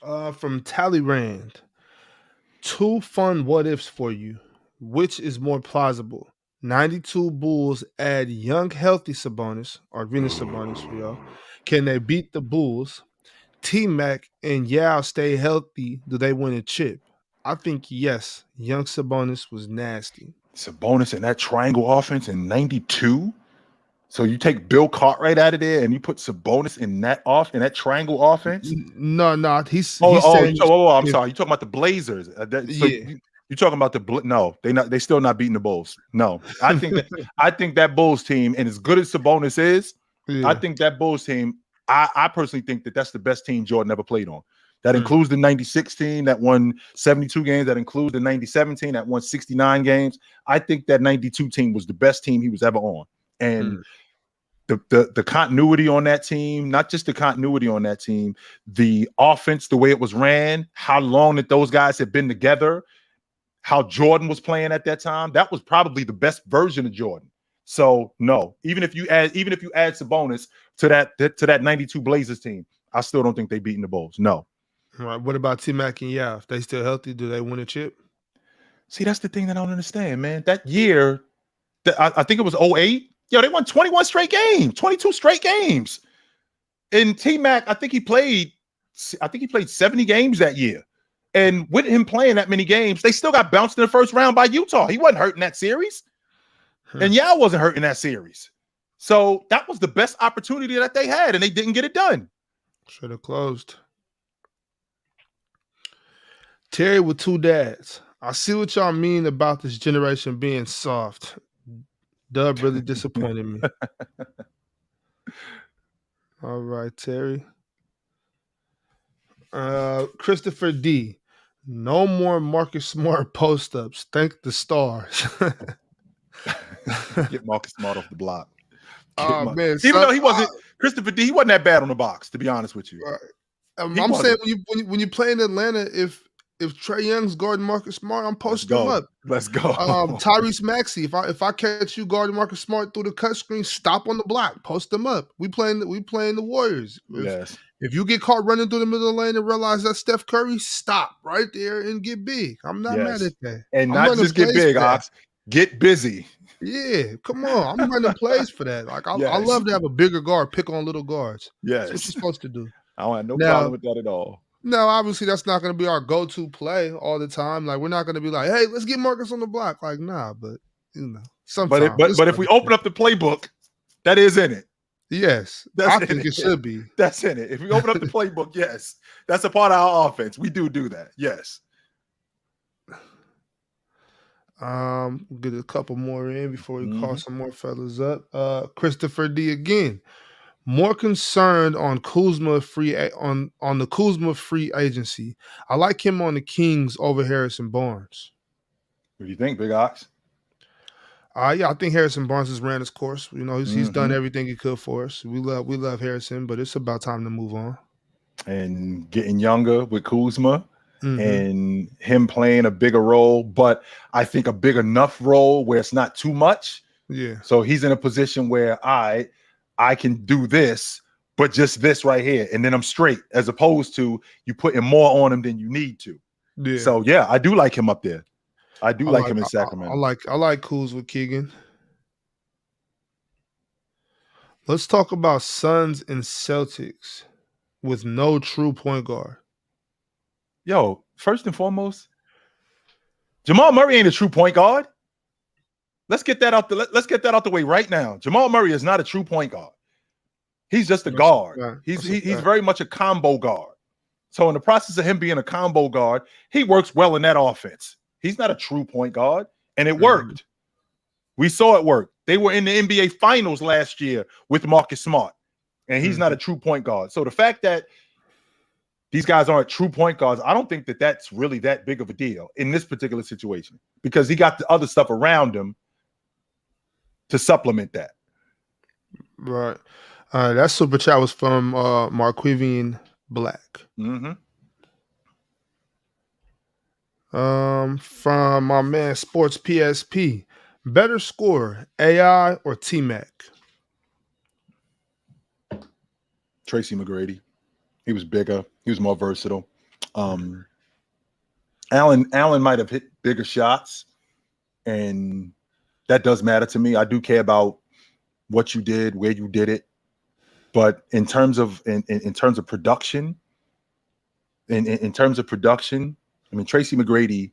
From Talleyrand, 2 fun what ifs for you. Which is more plausible? 92 Bulls add young, healthy Sabonis or Venus Sabonis for y'all. Can they beat the Bulls? T-Mac and Yao stay healthy. Do they win a chip? I think yes. Young Sabonis was nasty. Sabonis in that triangle offense in 92? So you take Bill Cartwright out of there and you put Sabonis in that triangle offense? No, he's saying, I'm sorry. You're talking about the Blazers. You're talking about they're still not beating the Bulls. No, I think that Bulls team, and as good as Sabonis is, I think that Bulls team, I personally think that that's the best team Jordan ever played on. That includes the 96 team that won 72 games. That includes the 97 team that won 69 games. I think that 92 team was the best team he was ever on. And the continuity on that team, not just the continuity on that team, the offense, the way it was ran, how long that those guys had been together, how Jordan was playing at that time, that was probably the best version of Jordan. So no, even if you add Sabonis to that 92 Blazers team, I still don't think they beating the Bulls. No. All right. What about T-Mac and Yao? If they still healthy, do they win a chip? See, that's the thing that I don't understand, man. That year, I think it was 08. Yo, they won 21 straight games, 22 straight games. And T-Mac, I think he played 70 games that year. And with him playing that many games, they still got bounced in the first round by Utah. He wasn't hurt in that series. And Yao wasn't hurt in that series. So that was the best opportunity that they had, and they didn't get it done. Should have closed. Terry with 2 dads. I see what y'all mean about this generation being soft. Dub really disappointed me. All right, Terry. Christopher D. No more Marcus Smart post-ups. Thank the stars. Get Marcus Smart off the block. Man, even though he wasn't Christopher D, he wasn't that bad on the box, to be honest with you. I'm saying when you play in Atlanta, if Trae Young's guarding Marcus Smart, I'm posting him up. Let's go. Tyrese Maxey, if I catch you guarding Marcus Smart through the cut screen, stop on the block, post him up. We playing the Warriors. Yes. If you get caught running through the middle of the lane and realize that's Steph Curry, stop right there and get big. I'm not mad at that. And not just get big, Ox. Get busy. Yeah, come on. I'm running plays for that. Like I love to have a bigger guard pick on little guards. Yes. That's what you're supposed to do. I don't have no problem with that at all. No, obviously that's not going to be our go-to play all the time. Like we're not going to be like, hey, let's get Marcus on the block. Like, nah, but sometimes. But if we open up the playbook, That is in it. Yes, I think it should be. That's in it. If we open up the playbook, yes, that's a part of our offense. We do that. Yes. Get a couple more in before we call some more fellas up. Christopher D again. More concerned on Kuzma on the Kuzma free agency. I like him on the Kings over Harrison Barnes. What do you think, Big Ox? Yeah, I think Harrison Barnes has ran his course. You know, he's done everything he could for us. We love Harrison, but it's about time to move on. And getting younger with Kuzma and him playing a bigger role, but I think a big enough role where it's not too much. Yeah. So he's in a position where I can do this, but just this right here, and then I'm straight, as opposed to you putting more on him than you need to. Yeah. So yeah, I do like him up there. I do like him in Sacramento. I like Kuz with Keegan. Let's talk about Suns and Celtics with no true point guard. Yo, first and foremost, Jamal Murray ain't a true point guard. Let's get that out the way right now. Jamal Murray is not a true point guard. He's just a guard. He's very much a combo guard. So in the process of him being a combo guard, he works well in that offense. He's not a true point guard, and it worked. We saw it work. They were in the NBA Finals last year with Marcus Smart, and he's not a true point guard. So the fact that these guys aren't true point guards, I don't think that that's really that big of a deal in this particular situation, because he got the other stuff around him to supplement that. Right. That super chat was from Marquivian Black. From my man Sports PSP. Better scorer, AI or T-Mac? Tracy McGrady. He was bigger. He was more versatile. Allen might have hit bigger shots, and that does matter to me. I do care about what you did, where you did it. But in terms of production, I mean, Tracy McGrady,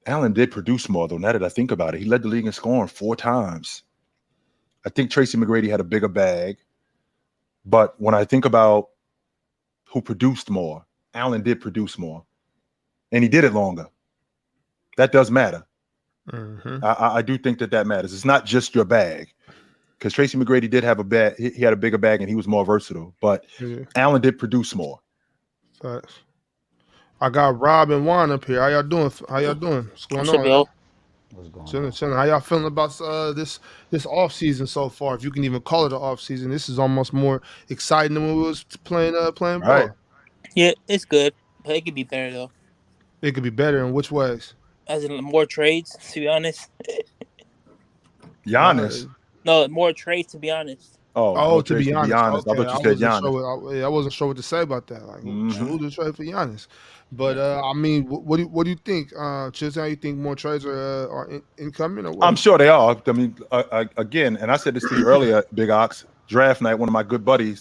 Allen did produce more, though, now that I think about it. He led the league in scoring 4 times. I think Tracy McGrady had a bigger bag. But when I think about who produced more, Allen did produce more. And he did it longer. That does matter. I do think that matters. It's not just your bag. Because Tracy McGrady did have a bag. He had a bigger bag and he was more versatile. But Allen did produce more. Facts. I got Rob and Juan up here. How y'all doing? What's going on? What's going on? Chilling. How y'all feeling about this off season so far? If you can even call it an off season, this is almost more exciting than when we was playing ball. Yeah, it's good, but it could be better though. It could be better in which ways? As in more trades, to be honest. Giannis. No, more trades, to be honest. To be honest. Okay. I thought you said Giannis. I wasn't sure what to say about that. Like, who to trade for Giannis? But I mean, what do you think, Chisholm? You think more trades are incoming? Or what? I'm sure they are. I mean, again, and I said this to you earlier, Big Ox. Draft night. One of my good buddy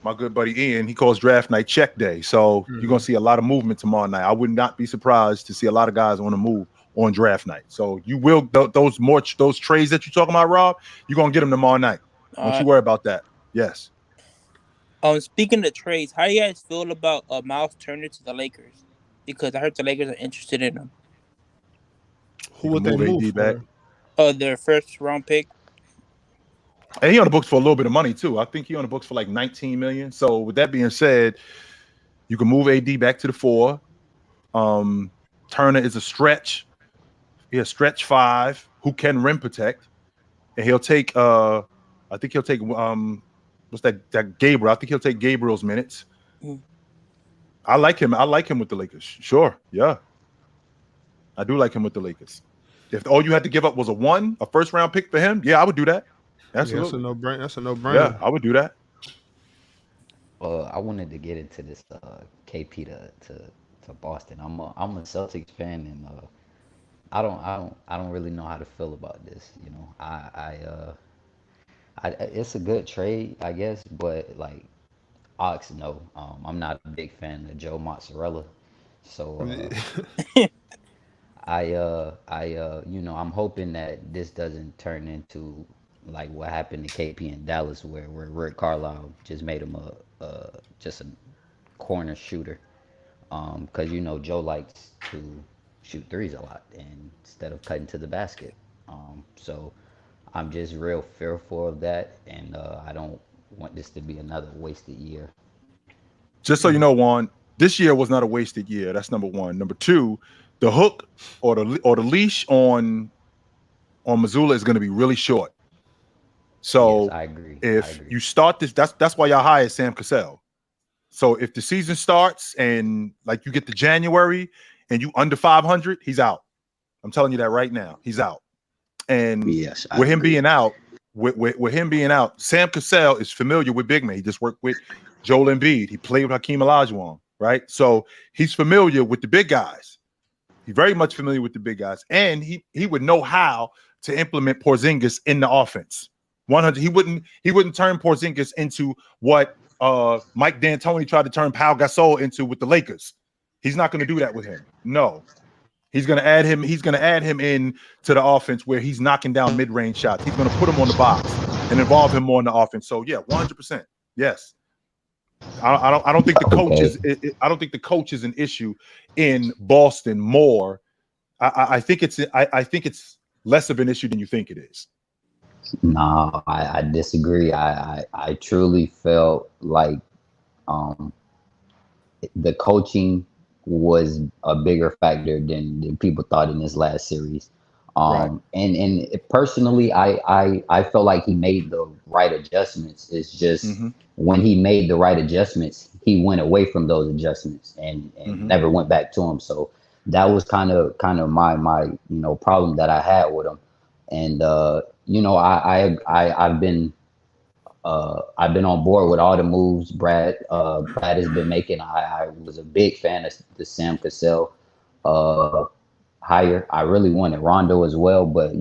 Ian, he calls draft night check day. So you're gonna see a lot of movement tomorrow night. I would not be surprised to see a lot of guys on the move on draft night. So you will those trades that you're talking about, Rob. You're gonna get them tomorrow night. Don't you worry about that. Yes. Speaking of trades, how do you guys feel about Miles Turner to the Lakers? Because I heard the Lakers are interested in him. Who would they move back? Their first round pick. And he on the books for a little bit of money too. I think he on the books for like $19 million. So with that being said, you can move AD back to the 4. Turner is a stretch. He's a stretch 5 who can rim protect, and he'll take. I think he'll take. What's that Gabriel? I think he'll take Gabriel's minutes. I like him. I like him with the Lakers. Sure, yeah. I do like him with the Lakers. If all you had to give up was a first round pick for him, yeah, I would do that. Absolutely. That's a no brainer. Yeah, I would do that. I wanted to get into this KP to Boston. I'm a Celtics fan, and I don't really know how to feel about this. You know, it's a good trade, I guess, but like Ox, no, I'm not a big fan of Joe Mozzarella, so I'm hoping that this doesn't turn into like what happened to KP in Dallas, where Rick Carlisle just made him just a corner shooter. Because Joe likes to shoot threes a lot, and instead of cutting to the basket. So I'm just real fearful of that, and I don't want this to be another wasted year. Just so you know, Juan, this year was not a wasted year. That's number one. Number two, the hook or the leash on Mazzulla is going to be really short. So Yes, I agree. if you start this, that's why y'all hired Sam Cassell. So if the season starts and like you get to January and you under 500, he's out. I'm telling you that right now. He's out. And Yes, with him being out, with him being out, Sam Cassell is familiar with big men. He just worked with Joel Embiid. He played with Hakeem Olajuwon, right? So he's familiar with the big guys. He's very much familiar with the big guys, and he would know how to implement Porzingis in the offense. 100. He wouldn't turn Porzingis into what Mike D'Antoni tried to turn Pau Gasol into with the Lakers. He's not going to do that with him. No. He's going to add him. He's going to add him in to the offense where he's knocking down mid-range shots. He's going to put him on the box and involve him more in the offense. So yeah, 100%. Yes. I don't think the coach is. I don't think the coach is an issue in Boston more. I think it's. I think it's less of an issue than you think it is. No, I disagree. I truly felt like the coaching was a bigger factor than people thought in this last series. Right. And personally, I felt like he made the right adjustments. It's just when he made the right adjustments, he went away from those adjustments and never went back to them. So that was kind of my problem that I had with him. And I've been on board with all the moves Brad has been making. I was a big fan of the Sam Cassell hire. I really wanted Rondo as well, but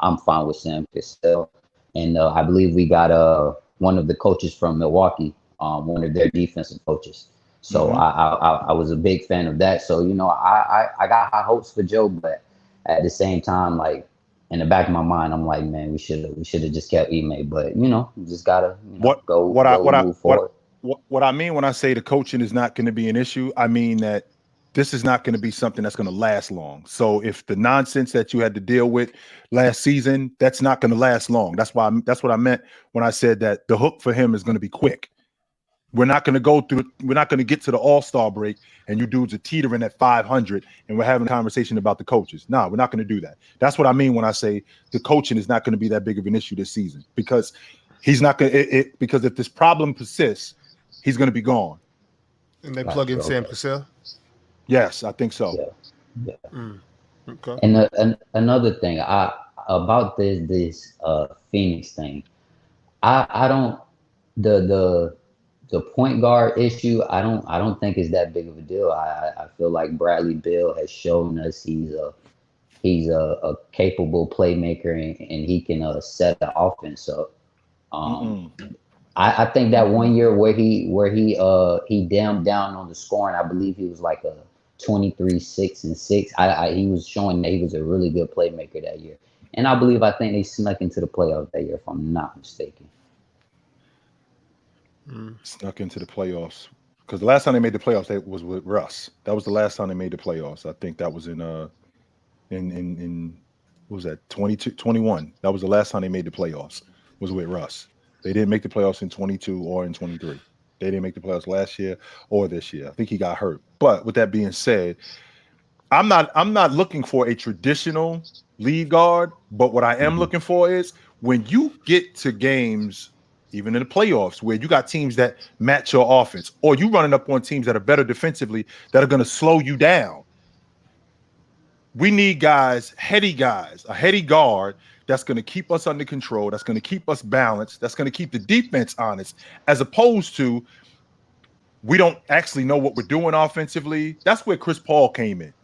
I'm fine with Sam Cassell. And I believe we got one of the coaches from Milwaukee, one of their defensive coaches. So I was a big fan of that. So I got high hopes for Joe, but at the same time, like, in the back of my mind, I'm like, man, we should have just kept Ime, but you just gotta move forward. What I mean when I say the coaching is not going to be an issue, I mean that this is not going to be something that's going to last long. So if the nonsense that you had to deal with last season, that's not going to last long. That's what I meant when I said that the hook for him is going to be quick. We're not going to get to the All-Star break and you dudes are teetering at 500 and we're having a conversation about the coaches. No, we're not going to do that. That's what I mean when I say the coaching is not going to be that big of an issue this season because he's not going to, because if this problem persists, he's going to be gone. And they plug in Sam Cassell? Yes, I think so. Yeah. Okay. And another thing about this Phoenix thing, I don't the point guard issue, I don't think is that big of a deal. I feel like Bradley Beal has shown us he's a capable playmaker and he can set the offense up. I think that one year where he damned down on the scoring, I believe he was like a 23-6-6. He was showing that he was a really good playmaker that year. And I think they snuck into the playoffs that year, if I'm not mistaken. Snuck into the playoffs because the last time they made the playoffs that was with Russ. That was the last time they made the playoffs. I think that was in what was that 22 21. That was the last time they made the playoffs was with Russ. They didn't make the playoffs in 22 or in 23. They didn't make the playoffs last year or this year. I think he got hurt. But with that being said, I'm not looking for a traditional lead guard, but what I am looking for is when you get to games even in the playoffs, where you got teams that match your offense, or you running up on teams that are better defensively that are going to slow you down. We need a heady guard that's going to keep us under control, that's going to keep us balanced, that's going to keep the defense honest, as opposed to we don't actually know what we're doing offensively. That's where Chris Paul came in.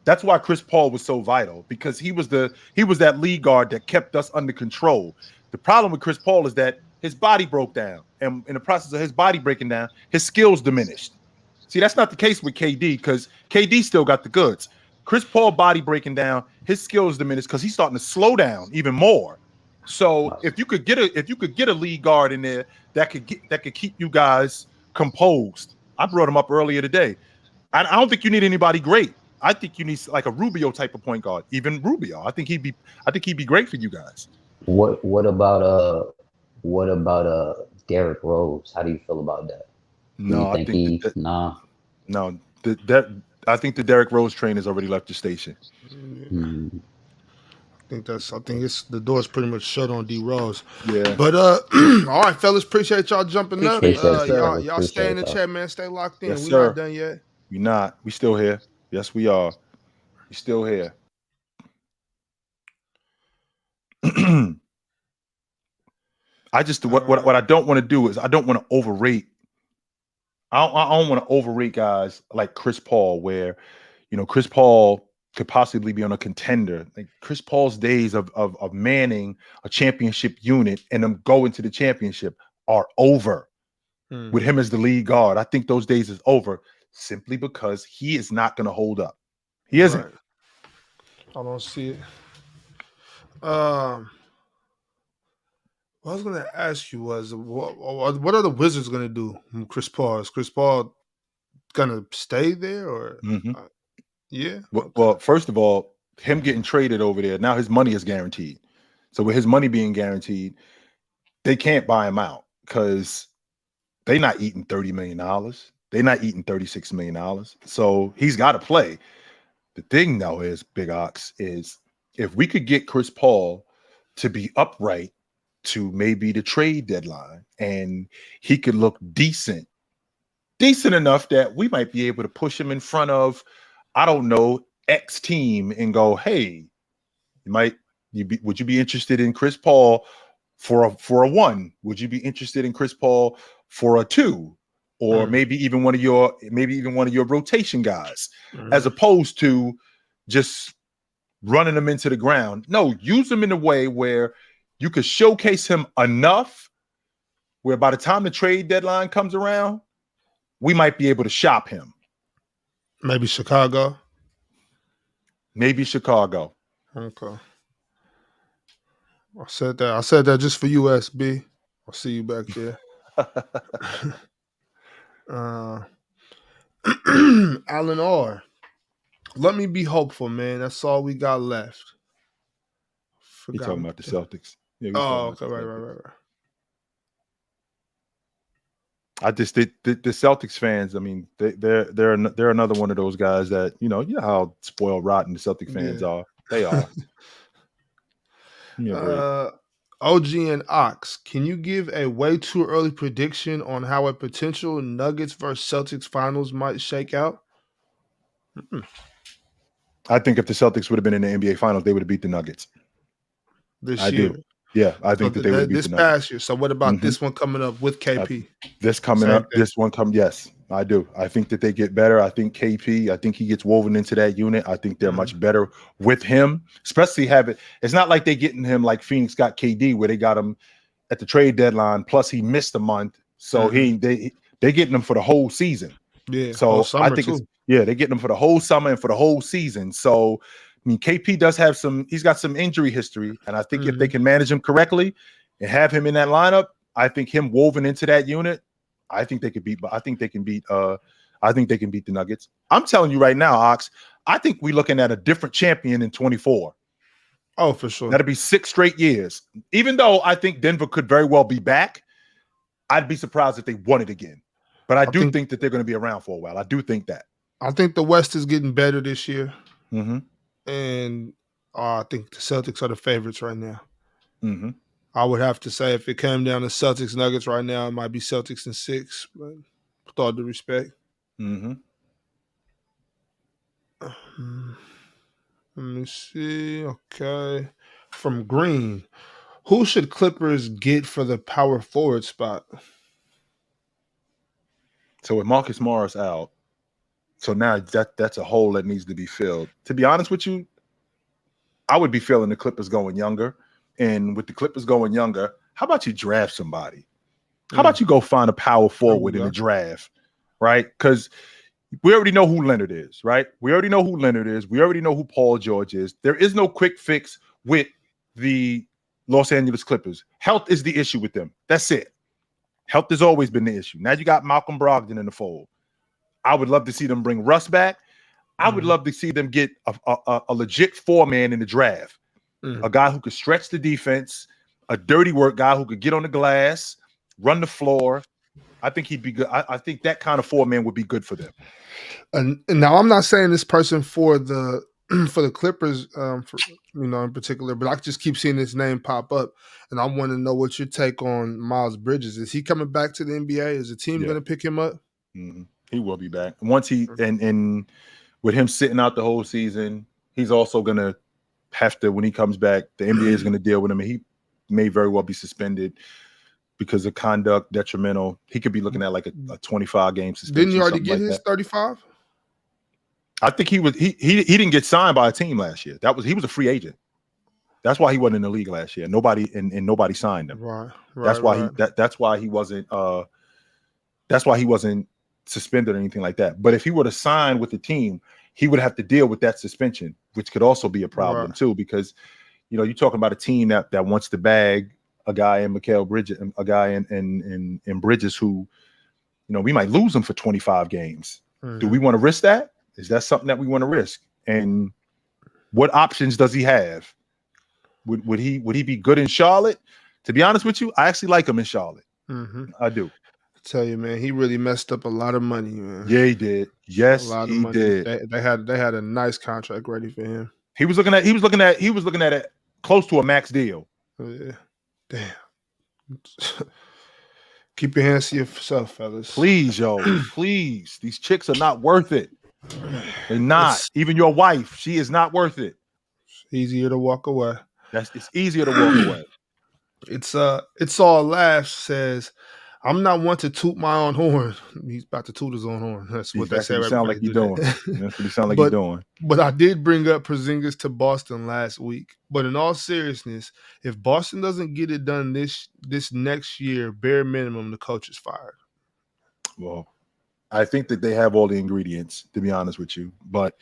That's why Chris Paul was so vital, because he was that lead guard that kept us under control. The problem with Chris Paul is that his body broke down, and in the process of his body breaking down, his skills diminished. See, that's not the case with KD because KD still got the goods. Chris Paul body breaking down, his skills diminished because he's starting to slow down even more. So if you could get a lead guard in there that could keep you guys composed. I brought him up earlier today. I don't think you need anybody great. I think you need like a Rubio type of point guard. Even Rubio, I think he'd be great for you guys. What about Derrick Rose? How do you feel about that? No, I think I think the Derrick Rose train has already left the station. I think it's the door's pretty much shut on D Rose. Yeah. But all right, fellas, appreciate y'all jumping up. Y'all stay in the chat, man. Stay locked in. Yes, We're not done yet. We're not. We still here. Yes, we are. We still here. I just what I don't want to do is I don't want to overrate. I don't want to overrate guys like Chris Paul, where Chris Paul could possibly be on a contender. Like Chris Paul's days of manning a championship unit and them going to the championship are over with him as the lead guard. I think those days is over simply because he is not going to hold up. He isn't. Right. I don't see it. What I was going to ask you was, what are the Wizards going to do with Chris Paul? Is Chris Paul going to stay there or? Yeah. Well, first of all, him getting traded over there, now his money is guaranteed. So with his money being guaranteed, they can't buy him out because they're not eating $30 million. They're not eating $36 million. So he's got to play. The thing, though, is, Big Ox, is if we could get Chris Paul to be upright to maybe the trade deadline and he could look decent enough that we might be able to push him in front of, I don't know, X team and go, hey, would you be interested in Chris Paul for a 1? Would you be interested in Chris Paul for a 2? Or maybe even one of your rotation guys, as opposed to just running them into the ground. No, use them in a way where you could showcase him enough where by the time the trade deadline comes around, we might be able to shop him. Maybe Chicago. Okay. I said that just for USB. I'll see you back there. Alan R. Let me be hopeful, man. That's all we got left. You're talking about the Celtics. Yeah, okay, right. I just the Celtics fans. I mean, they're another one of those guys that you know how spoiled rotten the Celtic fans are. They are. OG and Ox, can you give a way too early prediction on how a potential Nuggets versus Celtics finals might shake out? I think if the Celtics would have been in the NBA finals, they would have beat the Nuggets this year. Yeah, I think that they would beat this past year. So what about this one coming up with KP? This one come. Yes, I do. I think that they get better. I think KP. I think he gets woven into that unit. I think they're much better with him, especially it's not like they getting him like Phoenix got KD, where they got him at the trade deadline. Plus he missed a month, so they getting him for the whole season. Yeah. So I think they're getting him for the whole summer and for the whole season. So. I mean, KP does have he's got some injury history, and I think if they can manage him correctly and have him in that lineup, I think him woven into that unit, I think they can beat the Nuggets. I'm telling you right now, Ox, I think we're looking at a different champion in 24. Oh, for sure. That'll be 6 straight years. Even though I think Denver could very well be back, I'd be surprised if they won it again. But I do think that they're going to be around for a while. I do think that. I think the West is getting better this year. Mm-hmm. And I think the Celtics are the favorites right now. Mm-hmm. I would have to say if it came down to Celtics Nuggets right now, it might be Celtics in 6, but with all due respect. Mm-hmm. Let me see. Okay. From Green, who should Clippers get for the power forward spot? So with Marcus Morris out, so now that's a hole that needs to be filled. To be honest with you, I would be feeling the Clippers going younger. And with the Clippers going younger, how about you draft somebody? How about you go find a power forward in the draft, right? Because we already know who Leonard is, right? We already know who Paul George is. There is no quick fix with the Los Angeles Clippers. Health is the issue with them. That's it. Health has always been the issue. Now you got Malcolm Brogdon in the fold. I would love to see them bring Russ back. I would love to see them get a legit 4-man in the draft. A guy who could stretch the defense, a dirty work guy who could get on the glass, run the floor. I think he'd be good. I think that kind of 4-man would be good for them. And now I'm not saying this person for the Clippers, in particular, but I just keep seeing his name pop up, and I want to know what your take on Miles Bridges. Is he coming back to the NBA? Is the team going to pick him up? Mm-hmm. He will be back once he and with him sitting out the whole season. He's also going to have to, when he comes back, the NBA is going to deal with him, and he may very well be suspended because of conduct detrimental. He could be looking at like a 25-game suspension. Didn't he already get his 35? I think he didn't get signed by a team last year. He was a free agent. That's why he wasn't in the league last year. Nobody signed him. Right. That's why he wasn't suspended or anything like that. But if he were to sign with the team, he would have to deal with that suspension, which could also be a problem too, because you're talking about a team that wants to bag a guy in Mikal Bridges, a guy in Bridges who, we might lose him for 25 games. Do we want to risk that? Is that something that we want to risk? And what options does he have? Would he be good in Charlotte? To be honest with you, I actually like him in Charlotte. I do. I tell you, man, he really messed up a lot of money, man. Yeah, he did. Yes, he did. They had a nice contract ready for him. He was looking at it close to a max deal. Yeah. Damn. Keep your hands to yourself, fellas. Please, yo. Please. These chicks are not worth it. They're not. Even your wife, she is not worth it. It's easier to walk away. It's easier to walk away. It's all laughs says, I'm not one to toot my own horn. He's about to toot his own horn. That's what they say. That's what you sound like you're doing. But I did bring up Porzingis to Boston last week. But in all seriousness, if Boston doesn't get it done this next year, bare minimum, the coach is fired. Well, I think that they have all the ingredients, to be honest with you. But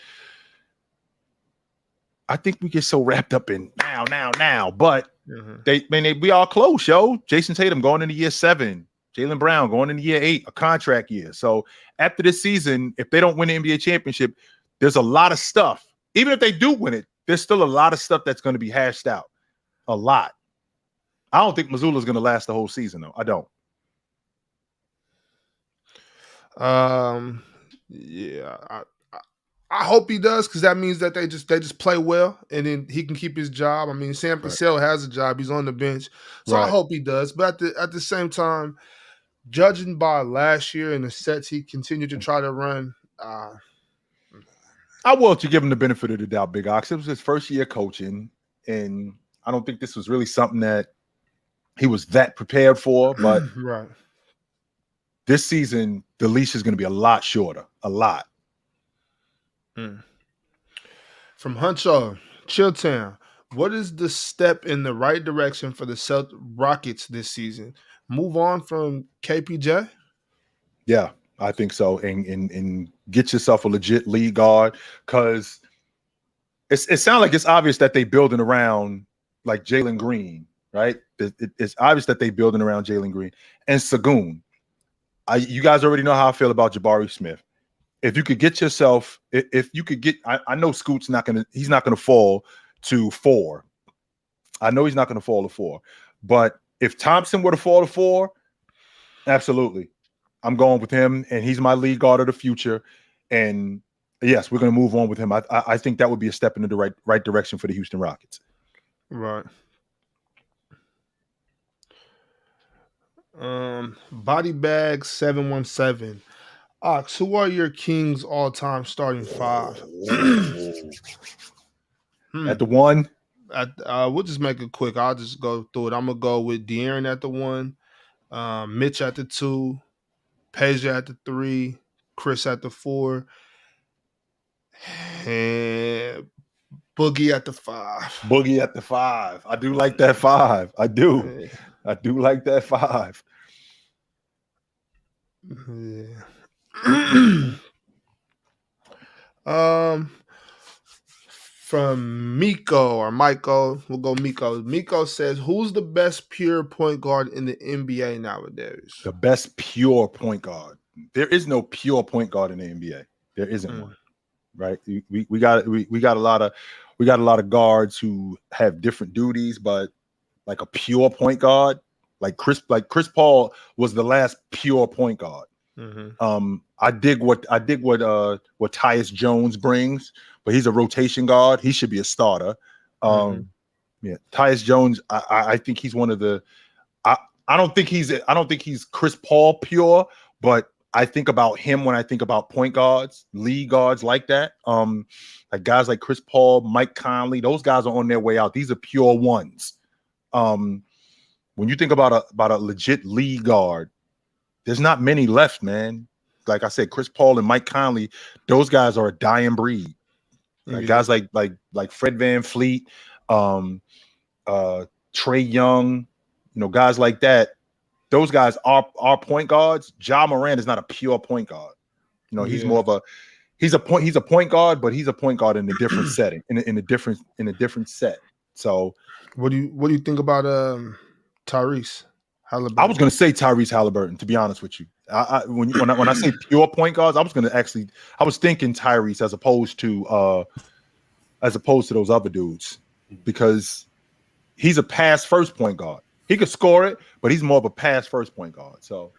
I think we get so wrapped up in now. But we are close, yo. Jason Tatum going into year 7. Jaylen Brown going into year 8, a contract year. So after this season, if they don't win the NBA championship, there's a lot of stuff. Even if they do win it, there's still a lot of stuff that's going to be hashed out. A lot. I don't think Mazzulla is going to last the whole season, though. I don't. Yeah. I hope he does, because that means that they just play well, and then he can keep his job. I mean, Sam Cassell has a job; he's on the bench, so I hope he does. But at the same time, judging by last year and the sets he continued to try to run, I will to give him the benefit of the doubt, Big Ox. It was his first year coaching, and I don't think this was really something that he was that prepared for. But this season, the leash is going to be a lot shorter, a lot. From Huncho, Chilltown, what is the step in the right direction for the Rockets this season? Move on from KPJ? Yeah, I think so. And get yourself a legit lead guard, because it sounds like it's obvious that they building around like Jalen Green, right? It's obvious that they building around Jalen Green and Sagoon. You guys already know how I feel about Jabari Smith. If you could get yourself, I know Scoot's he's not gonna fall to 4. I know he's not gonna fall to 4. But if Thompson were to fall to 4, absolutely. I'm going with him, and he's my lead guard of the future. And yes, we're gonna move on with him. I think that would be a step in the right direction for the Houston Rockets. Right. Body Bag 717. Ox, who are your Kings all-time starting 5? At the 1? We'll just make it quick. I'll just go through it. I'm going to go with De'Aaron at the 1, Mitch at the 2, Peja at the 3, Chris at the 4, and Boogie at the 5. Boogie at the 5. I do like that 5. I do. I do like that 5. Yeah. from Miko or Michael. We'll go Miko. Miko says, "Who's the best pure point guard in the NBA nowadays?" The best pure point guard. There is no pure point guard in the NBA. There isn't one, right? We got a lot of guards who have different duties, but like a pure point guard, like Chris Paul was the last pure point guard. I dig what Tyus Jones brings, but he's a rotation guard. He should be a starter. Yeah, Tyus Jones. I think he's one of the. I don't think he's Chris Paul pure, but I think about him when I think about point guards, league guards like that. Like guys like Chris Paul, Mike Conley. Those guys are on their way out. These are pure ones. When you think about a legit league guard, there's not many left, man. Like I said, Chris Paul and Mike Conley, those guys are a dying breed. Like guys like Fred VanVleet, Trey Young, guys like that. Those guys are point guards. Ja Morant is not a pure point guard. He's more of he's a point guard, but he's a point guard in a different setting, in a different set. So what do you think about Tyrese Halliburton? I was going to say Tyrese Halliburton, to be honest with you. When I say pure point guards, I was thinking Tyrese as opposed to those other dudes, because he's a pass first point guard. He could score it, but he's more of a pass first point guard. So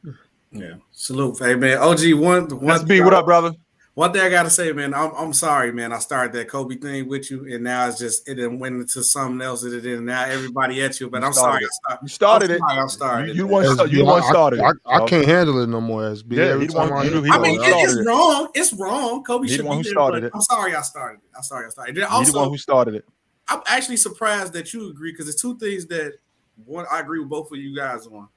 yeah, salute, hey man. OG, one. What up, brother? One thing I gotta say, man, I'm sorry, man. I started that Kobe thing with you, and now it didn't went into something else. It didn't. Now everybody at you, but I'm sorry. You started it. I'm sorry. You the one started it. I can't handle it no more, SB. Yeah, it's wrong. It's wrong. Kobe should be there. It. I'm sorry. I started it. You're the one who started it. I'm actually surprised that you agree, because there's two things that I agree with both of you guys on,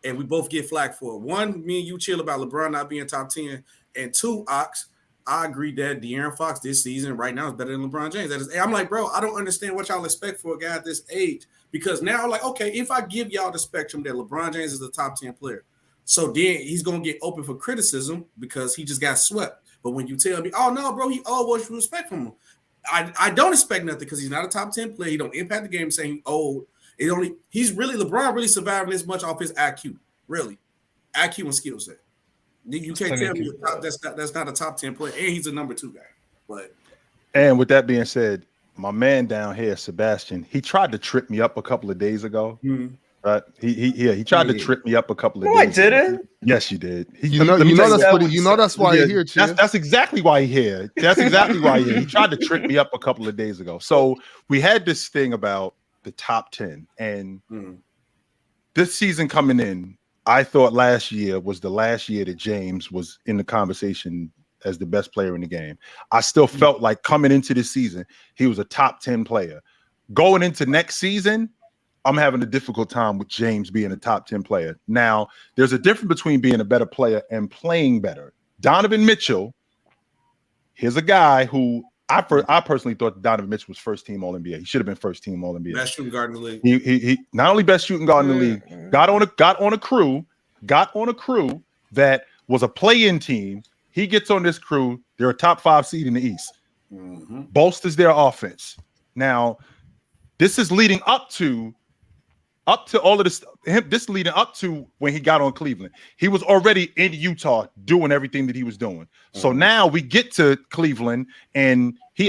and we both get flack for. One, me and you chill about LeBron not being top 10, and two, Ox, I agree that De'Aaron Fox this season right now is better than LeBron James. I'm like, bro, I don't understand what y'all expect for a guy at this age, because now, like, okay, if I give y'all the spectrum that LeBron James is a top 10 player, so then he's going to get open for criticism because he just got swept. But when you tell me, oh, no, bro, what you respect from him? I don't expect nothing, because he's not a top 10 player. He don't impact the game saying he's old. LeBron really surviving this much off his IQ, really. IQ and skill set. You can't tell me that's not a top 10 player, and he's a number 2 guy. And with that being said, my man down here, Sebastian, he tried to trip me up a couple of days ago. Right? He tried to trip me up a couple of days. No, I didn't. Ago. Yes, you did. That's why you're here. That's exactly why he's here. That's exactly why he's here. He tried to trick me up a couple of days ago. So we had this thing about the top 10, and this season coming in, I thought last year was the last year that James was in the conversation as the best player in the game. I still felt like coming into this season, he was a top 10 player. Going into next season, I'm having a difficult time with James being a top 10 player. Now, there's a difference between being a better player and playing better. Donovan Mitchell, here's a guy who I personally thought Donovan Mitchell was first team All NBA. He should have been first team All NBA. Best shooting guard in the league. He not only best shooting guard in the league, got on a crew that was a play-in team. He gets on this crew. They're a top 5 seed in the East. Bolsters their offense. Now, this is leading up to all of this. This leading up to when he got on Cleveland. He was already in Utah doing everything that he was doing. So now we get to Cleveland, and he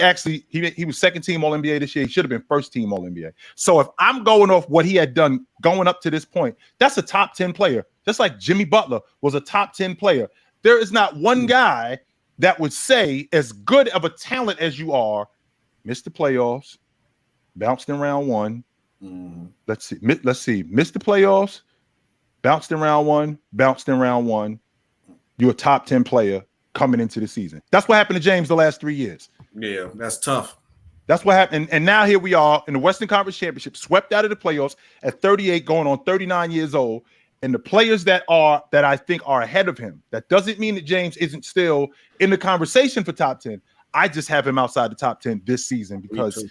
was second team All NBA this year. He should have been first team All NBA. So if I'm going off what he had done going up to this point, that's a top 10 player. Just like Jimmy Butler was a top 10 player. There is not one guy that would say, as good of a talent as you are, missed the playoffs, bounced in round 1. Let's see. Missed the playoffs, bounced in round one. You're a top 10 player coming into the season. That's what happened to James the last 3 years. Yeah, that's tough. That's what happened. And now here we are in the Western Conference Championship, swept out of the playoffs at 38, going on 39 years old. And the players that I think are ahead of him, that doesn't mean that James isn't still in the conversation for top 10. I just have him outside the top 10 this season because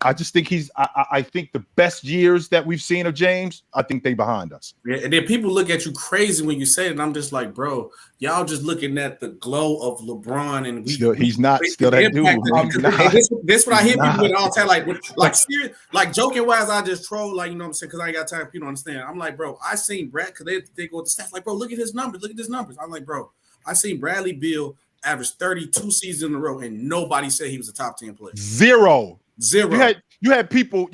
I just think I think the best years that we've seen of James, I think they behind us. Yeah, and then people look at you crazy when you say it, and I'm just like, bro, y'all just looking at the glow of LeBron, and he's not still that dude. This what I hear people with all the time, like serious, like joking wise, I just troll, like, you know what I'm saying, because I ain't got time for people to understand. I'm like, bro, I seen Brad, because they go with the stats, like, bro, look at his numbers, look at his numbers. I'm like, bro, I seen Bradley Beal average 32 seasons in a row, and nobody said he was a top 10 player. Zero. You had people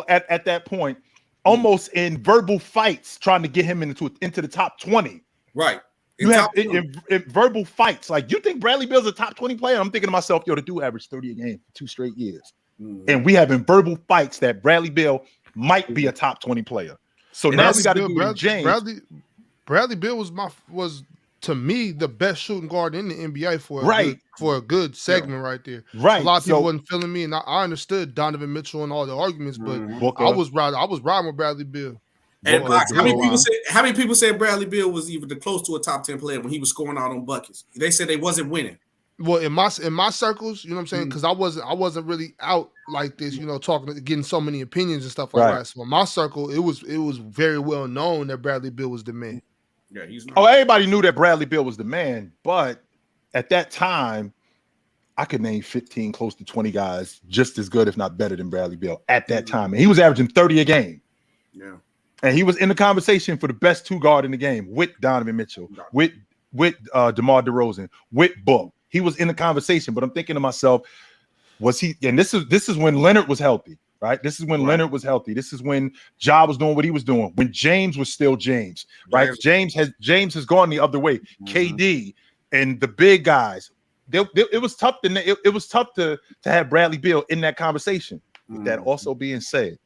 at that point almost in verbal fights trying to get him into the top 20. Right. You have in verbal fights. Like, you think Bradley Beal's a top 20 player? I'm thinking to myself, yo, the dude averaged 30 a game for 2 straight years. And we have in verbal fights that Bradley Beal might be a top 20 player. So now we got to do James. Bradley Beal was to me the best shooting guard in the NBA for a good segment right there. Right. A lot of people wasn't feeling me, and I understood Donovan Mitchell and all the arguments, but I was riding with Bradley Beal. And how many people said Bradley Beal was even close to a top 10 player when he was scoring out on buckets? They said they wasn't winning. Well, in my circles, you know what I'm saying, because I wasn't really out like this, you know, getting so many opinions and stuff like that. So in my circle, it was very well known that Bradley Beal was the man. Yeah, everybody knew that Bradley Beal was the man, but at that time, I could name 15, close to 20 guys just as good, if not better, than Bradley Beal at that time. And he was averaging 30 a game. Yeah. And he was in the conversation for the best 2 guard in the game with Donovan Mitchell, with DeMar DeRozan, with Book. He was in the conversation, but I'm thinking to myself, was he? And this is when Leonard was healthy, right? This is when Leonard was healthy. This is when Ja was doing what he was doing. When James was still James, right? James has gone the other way. KD and the big guys. It was tough to have Bradley Beal in that conversation. With that also being said,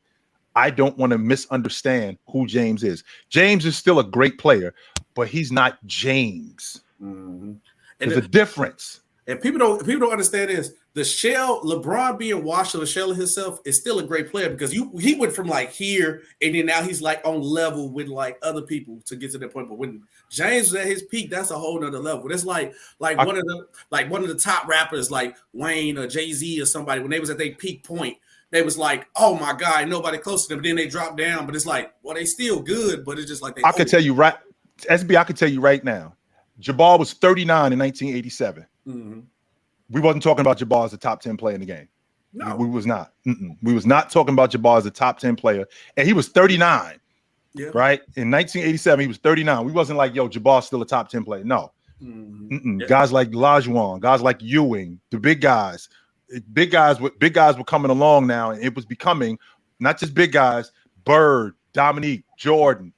I don't want to misunderstand who James is. James is still a great player, but he's not James. There's a difference. And people don't understand this. The shell, LeBron being washed on the shell of himself is still a great player, because he went from like here and then now he's like on level with like other people to get to that point. But when James was at his peak, that's a whole nother level. It's like one of the top rappers like Wayne or Jay-Z or somebody, when they was at their peak point, they was like, oh my God, nobody close to them. But then they dropped down, but it's like, well, they still good, but it's just like I can tell you right now, Jabbar was 39 in 1987. We wasn't talking about Jabbar as a top 10 player in the game. No, we was not. We was not talking about Jabbar as a top 10 player, and he was 39. Yeah. Right, in 1987, he was 39. We wasn't like, yo, Jabbar's still a top 10 player. No, guys like Olajuwon, guys like Ewing, the big guys were coming along now, and it was becoming not just big guys, Bird, Dominique, Jordan.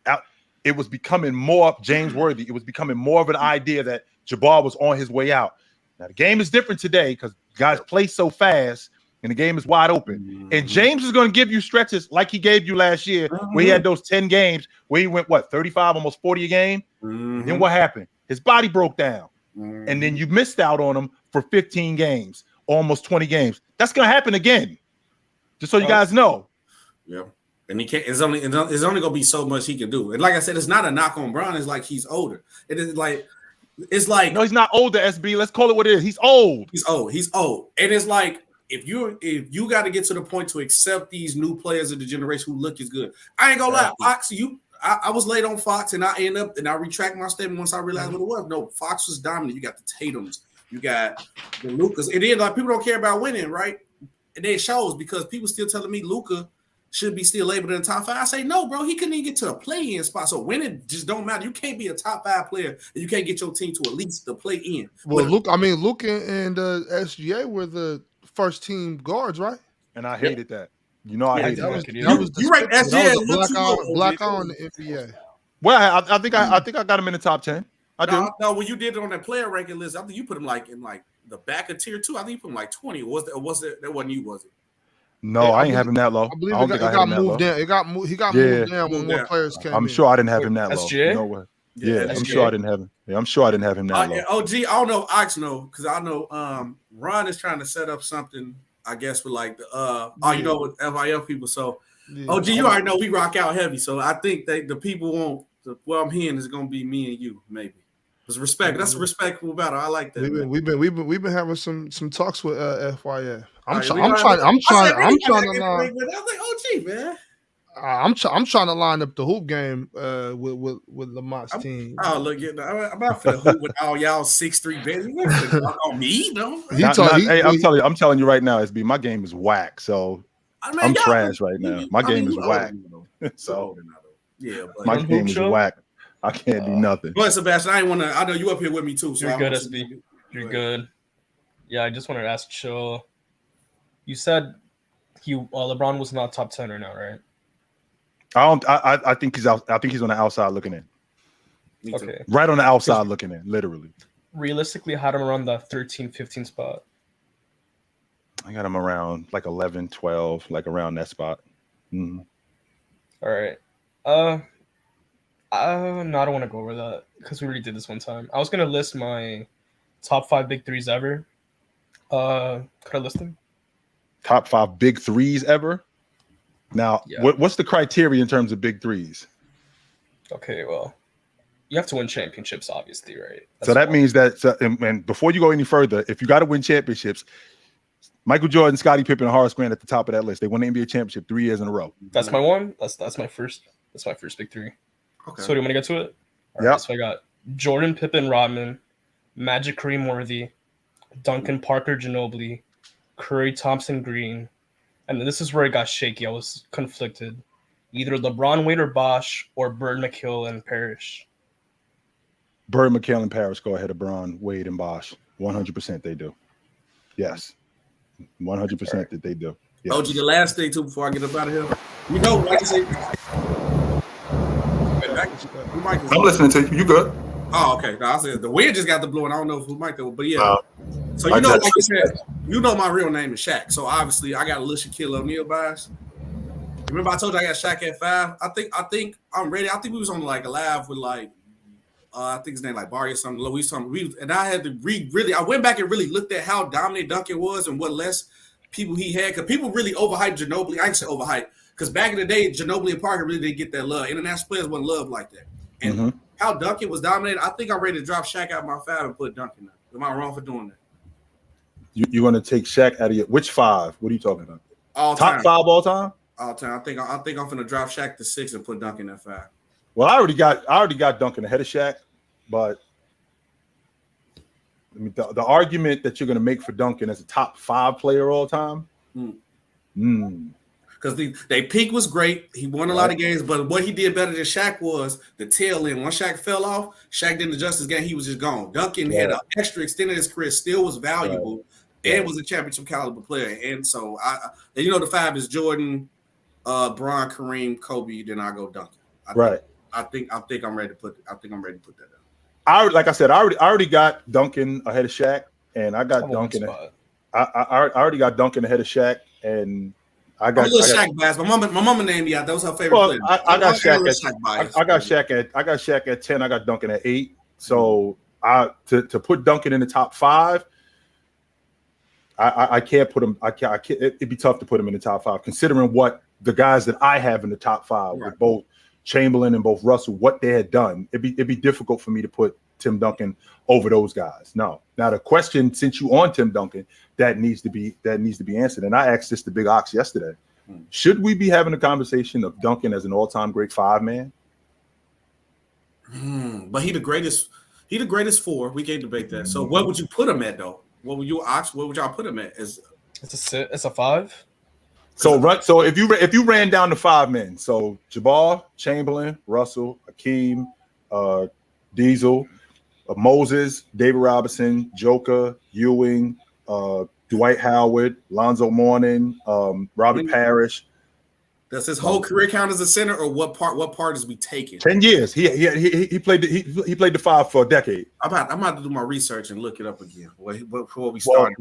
It was becoming more James Worthy. It was becoming more of an idea that Jabbar was on his way out. Now, the game is different today because guys play so fast and the game is wide open. And James is going to give you stretches like he gave you last year where he had those 10 games where he went, 35, almost 40 a game? Then what happened? His body broke down. And then you missed out on him for 15 games, almost 20 games. That's going to happen again, just so you guys know. Yeah. And he can't. It's only gonna be so much he can do. And like I said, it's not a knock on Brown. It's like he's older. It's like no, he's not older. SB, let's call it what it is. He's old. He's old. And it's like if you got to get to the point to accept these new players of the generation who look as good. I ain't gonna lie, Fox. I was late on Fox, and I retract my statement once I realized what it was. No, Fox was dominant. You got the Tatums, you got the Lucas, and then like people don't care about winning, right? And it shows because people still telling me Luka should be still labeled in the top 5. I say, no, bro, he couldn't even get to a play-in spot. So winning just don't matter. You can't be a top 5 player and you can't get your team to at least the play-in. Well, Luka and SGA were the first team guards, right? And I hated that. You know, I hated that. You right, SGA black on the NBA. Well, I think I got him in the top 10. I do. No, when you did it on that player ranking list, I think you put him like in like the back of tier 2. I think you put him like 20. That wasn't you, was it? No, I ain't having that low. I believe it got moved down. He got moved down when more players came. I'm sure I didn't have him that low. You know what? Yeah, I'm sure I didn't have him. Yeah, I'm sure I didn't have him that low. OG, I don't know if Ox know, because I know Ron is trying to set up something, I guess, with like the with FIL people. So OG, you already know we rock out heavy. So I think that the people won't. What I'm hearing is gonna be me and you, maybe. It's respect. That's a respectful battle. I like that. We've been having some talks with FYA. I'm Right, trying to line. I was like, OG, man. I'm trying to line up the hoop game with Lamont's team. Oh, look, I'm not for the hoop with all y'all 6'3" beds. You ain't finna talk on me, no. I'm telling you right now, SB, my game is whack. So I'm trash right now. My game is whack. So yeah, my game is whack. I can't do nothing. But Sebastian, I know you up here with me too. So you're good, SB. You're good. Yeah, I just wanted to ask Chill. You said LeBron was not top 10 right now, right? I think he's out. I think he's on the outside looking in. Okay. Right on the outside looking in, literally. Realistically, had him around the 13, 15 spot. I got him around like 11, 12, like around that spot. Mm-hmm. All right. No, I don't want to go over that because we already did this one time. I was gonna list my top 5 big threes ever. Could I list them? Top 5 big threes ever? Now, what's the criteria in terms of big threes? Okay, well, you have to win championships, obviously, right? So that means that, and before you go any further, if you got to win championships, Michael Jordan, Scottie Pippen, and Horace Grant at the top of that list. They won the NBA championship 3 years in a row. That's my one. That's my first. That's my first big three. Okay. So do you want to get to it? Yeah. Right, so I got Jordan, Pippen, Rodman, Magic, Kareem, Worthy, Duncan, Parker, Ginobili, Curry, Thompson, Green. And this is where it got shaky. I was conflicted. Either LeBron, Wade, or Bosh, or Bird, McHale, and Parrish. Bird, McHale, and Parrish go ahead of LeBron, Wade, and Bosh. 100% they do. Yes. 100% that they do. Yes. OG, the last thing, too, before I get up out of here. You know, like I say. I'm listening to you. You good? Oh, okay. No, I said the wind just got the blue, and I don't know who mic that was, but yeah. So you know, like you said, you know my real name is Shaq. So obviously I got a little Shaquille O'Neal bias. Remember I told you I got Shaq at 5. I think I'm ready. I think we was on like a live with like I think his name like Barry or something. And I had to really. I went back and really looked at how dominant Duncan was and what less people he had. Because people really overhyped Ginobili. I can say overhyped because back in the day, Ginobili and Parker really didn't get that love. International players wasn't loved like that. And how Duncan was dominated, I think I'm ready to drop Shaq out of my 5 and put Duncan there. Am I wrong for doing that? You want to take Shaq out of your which 5? What are you talking about? All top time. 5 all time? All time. I think I'm gonna drop Shaq to 6 and put Duncan at 5. Well, I already got Duncan ahead of Shaq, but I mean the argument that you're gonna make for Duncan as a top 5 player all time. Because their peak was great. He won a lot of games, but what he did better than Shaq was the tail end. Once Shaq fell off, Shaq didn't adjust his game. He was just gone. Duncan had an extra extended his career, still was valuable, and was a championship caliber player. And so, the 5 is Jordan, Bron, Kareem, Kobe. Then I go Duncan. I think I'm ready to put. I think I'm ready to put that down. Like I said, I already got Duncan ahead of Shaq, and I got Duncan. I already got Duncan ahead of Shaq, and I got Shaq bias. My mama named me out. That was her favorite player. I got Shaq at 10. I got Duncan at 8. So to put Duncan in the top 5, I can't put him. I can't. It'd be tough to put him in the top 5, considering what the guys that I have in the top 5 with both Chamberlain and both Russell, what they had done. It'd be difficult for me to put Tim Duncan over those guys. No. Now the question, since you on Tim Duncan, that needs to be answered. And I asked this to Big Ox yesterday. Should we be having a conversation of Duncan as an all-time great 5-man? But he the greatest 4. We can't debate that. So what would you put him at though? What would y'all put him at? It's a 5. So if you ran down the 5 men, so Jabbar, Chamberlain, Russell, Hakeem, Diesel, Moses, David Robinson, Joker, Ewing, Dwight Howard, Lonzo Mourning, Robert Parrish. Does his whole career count as a center, or what part is we taking? 10 years. He played the 5 for a decade. I'm about to do my research and look it up again before we start.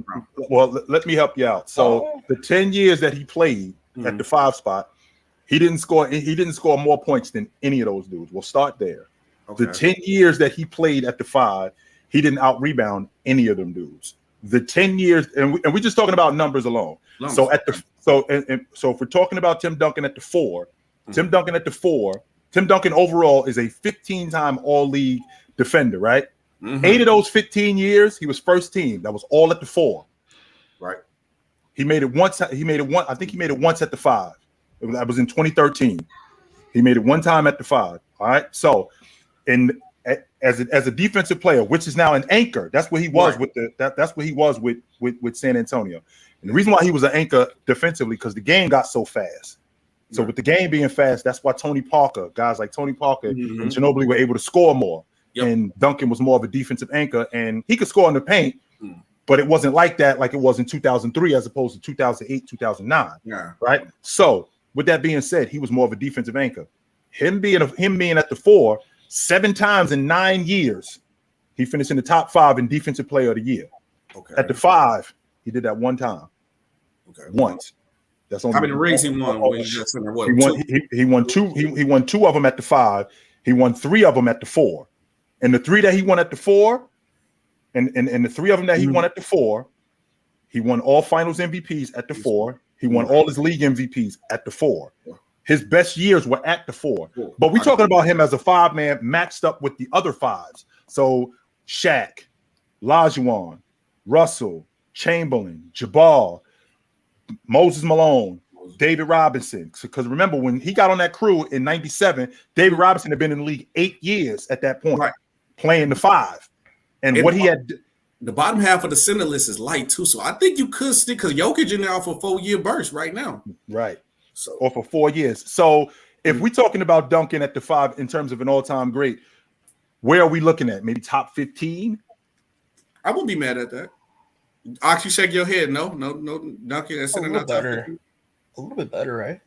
Well, let me help you out. So the 10 years that he played at the 5 spot, he didn't score more points than any of those dudes. We'll start there. Okay. The 10 years that he played at the 5, he didn't out rebound any of them dudes. The 10 years, and we're just talking about numbers alone. So if we're talking about Tim Duncan at the 4, Tim Duncan overall is a 15-time all-league defender, right? Mm-hmm. 8 of those 15 years, he was first team. That was all at the 4. Right. He made it once. I think he made it once at the 5. That was in 2013. He made it one time at the 5. All right. So, as a defensive player, which is now an anchor, that's what he was with that's what he was with San Antonio. And the reason why he was an anchor defensively, because the game got so fast. So with the game being fast, that's why guys like Tony Parker and Ginobili were able to score more. Yep. And Duncan was more of a defensive anchor, and he could score in the paint, but it wasn't like that like it was in 2003 as opposed to 2008, 2009. Yeah. Right. So with that being said, he was more of a defensive anchor. Him being at the 4, 7 times in 9 years, he finished in the top 5 in defensive player of the year. Okay. At the 5, he did that one time. Okay. Once. That's only how many rings he won? He won 2. He won 2 of them at the 5. He won 3 of them at the 4. And the 3 that he won at the 4, and the 3 of them that he won at the 4, he won all finals MVPs at the 4. He won all his league MVPs at the 4. His best years were at the 4. But we're talking about him as a 5-man matched up with the other 5s. So Shaq, Olajuwon, Russell, Chamberlain, Jabbar, Moses Malone, David Robinson. Because remember, when he got on that crew in 97, David Robinson had been in the league 8 years at that point, playing the 5. And what he had... The bottom half of the center list is light, too. So I think you could stick, because Jokic in there off a 4-year burst right now. Right. So, or for 4 years. So if we're talking about Duncan at the 5 in terms of an all-time great, where are we looking at? Maybe top 15? I wouldn't be mad at that. Ox, you shake your head. No, Duncan. That's a little better. A little bit better, right?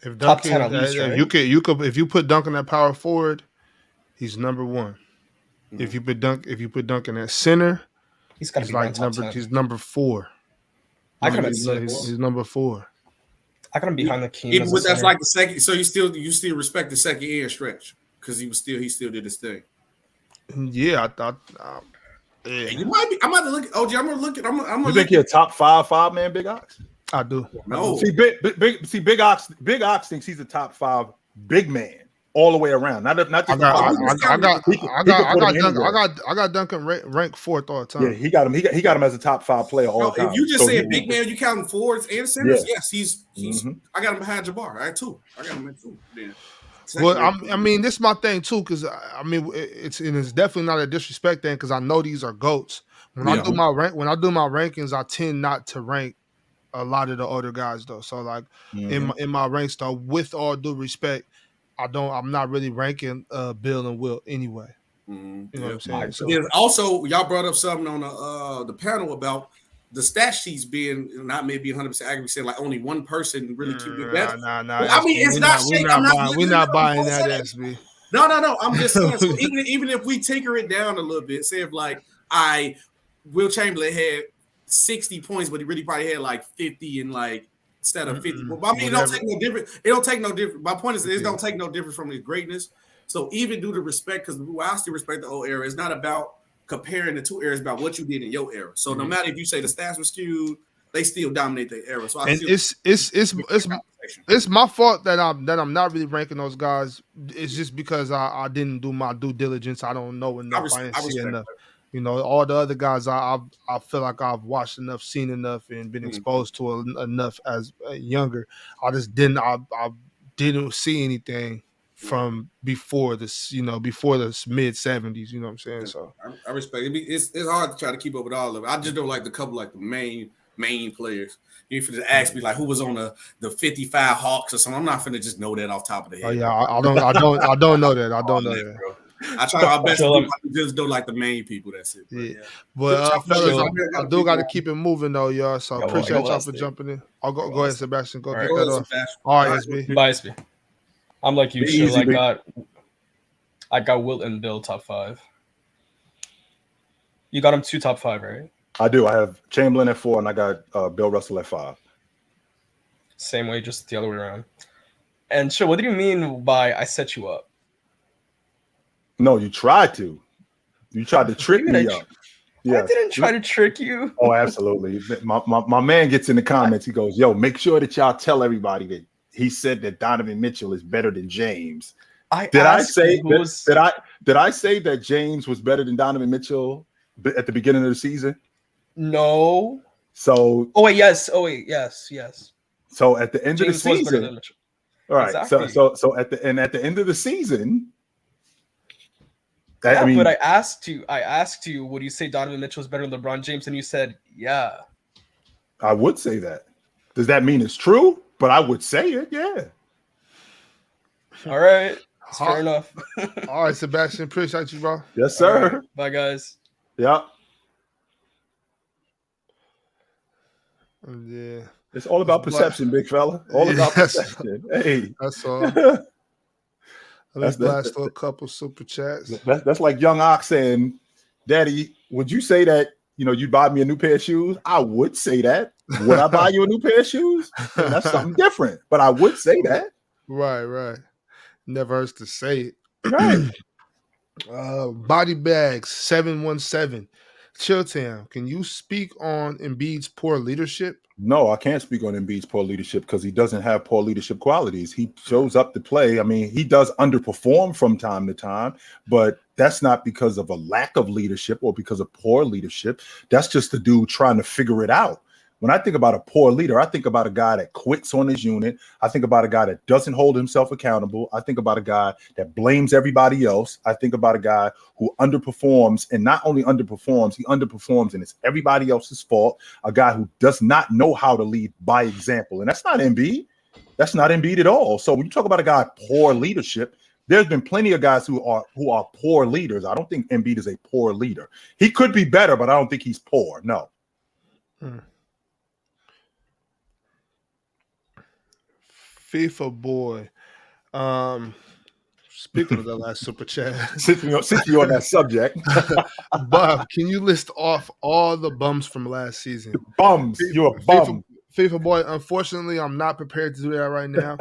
If top Duncan, 10 at least, right? you could if you put Duncan at power forward, he's number 1. If you put Duncan at center, he's got to be like he's number 4. He's number 4. I got him behind the Keem. Even with that's like the second. So you still respect the second year stretch because he still did his thing. Yeah, I thought. Yeah. You might be. I'm about to look. OG, I'm gonna look at. You think you're a top 5-man, Big Ox? I do. No. See, Big Ox thinks he's a top 5 big man all the way around. Not just I got Duncan ranked 4th all the time. Yeah, he got him. He got him as a top 5 player all the time. If you just say a big man, you counting forwards and centers. Yes, he's. I got him behind Jabbar. I got him at 2. Then. Well, I mean, this is my thing too, because I mean, it's definitely not a disrespect thing, because I know these are GOATs. When I do my rankings, I tend not to rank a lot of the older guys though. So like in my ranks though, with all due respect, I'm not really ranking Bill and Wilt anyway. You know what I'm saying? So, also, y'all brought up something on the panel about the stat sheets being not maybe 100% accurate, saying like only one person really keep it better. Nah. I mean, it's not. We're not buying that, SB. No. I'm just saying. So even if we tinker it down a little bit, say if like Will Chamberlain had 60 points, but he really probably had like 50 and like instead of 50. But I mean, it don't take no different. It don't take no different. My point is, it don't take no difference from his greatness. So even due to respect, because I still respect the old era, it's not about comparing the 2 eras, about what you did in your era. So no matter if you say the stats were skewed, they still dominate their era. So it's my fault that I'm not really ranking those guys. It's just because I didn't do my due diligence. I don't know enough. I didn't see enough. You know, all the other guys, I feel like I've watched enough, seen enough, and been exposed to enough as younger. I just didn't. I didn't see anything from before this, before the mid 70s. You know what I'm saying? So I respect it. It's hard to try to keep up with all of it. I just don't like the couple, like the main players. You just ask me like who was on the 55 Hawks or something. I'm not finna just know that off top of the head. Oh yeah, I don't know that. I don't know that. Bro. I try my best to just do like the main people. That's it. Yeah. But fellas, I do got to keep it moving though, y'all. So appreciate y'all for jumping in. I'll go ahead, Sebastian. Go pick that off. All right, SB. Bye, SB. I'm like you, Chill. I got Wilt and Bill top 5. You got them 2 top 5, right? I do. I have Chamberlain at 4, and I got Bill Russell at 5. Same way, just the other way around. And Chill, what do you mean by I set you up? No, you tried to. You tried to trick me up. I didn't try to trick you. Oh, absolutely. My man gets in the comments. He goes, "Yo, make sure that y'all tell everybody that he said that Donovan Mitchell is better than James." Did I say that James was better than Donovan Mitchell at the beginning of the season? No. So. Oh wait, yes. Yes. So at the end James of the season, was better than Mitchell. All right. Exactly. So at the end of the season. But I asked you, would you say Donovan Mitchell is better than LeBron James? And you said, yeah. I would say that. Does that mean it's true? But I would say it, yeah. All right. It's fair enough. All right, Sebastian, appreciate you, bro. Yes, sir. Right. Bye, guys. Yeah. Yeah. It's all about perception, big fella. All about perception. Hey. That's all. Let's blast a couple super chats. That's like young Ox saying, Daddy, would you say that, you'd buy me a new pair of shoes? I would say that. Would I buy you a new pair of shoes? That's something different. But I would say that. Right. Never hurts to say it. Right. Body Bags 717. Chilltown, can you speak on Embiid's poor leadership? No, I can't speak on Embiid's poor leadership because he doesn't have poor leadership qualities. He shows up to play. I mean, he does underperform from time to time, but that's not because of a lack of leadership or because of poor leadership. That's just the dude trying to figure it out. When I think about a poor leader, I think about a guy that quits on his unit. I think about a guy that doesn't hold himself accountable. I think about a guy that blames everybody else. I think about a guy who underperforms, and not only underperforms, he underperforms and it's everybody else's fault. A guy who does not know how to lead by example. And that's not Embiid. That's not Embiid at all. So when you talk about a guy poor leadership, there's been plenty of guys who are poor leaders. I don't think Embiid is a poor leader. He could be better, but I don't think he's poor. No. FIFA boy. Speaking of the last super chat, since you're on that subject, Bob, can you list off all the bums from last season? Bums, you're a bum. FIFA boy, unfortunately, I'm not prepared to do that right now.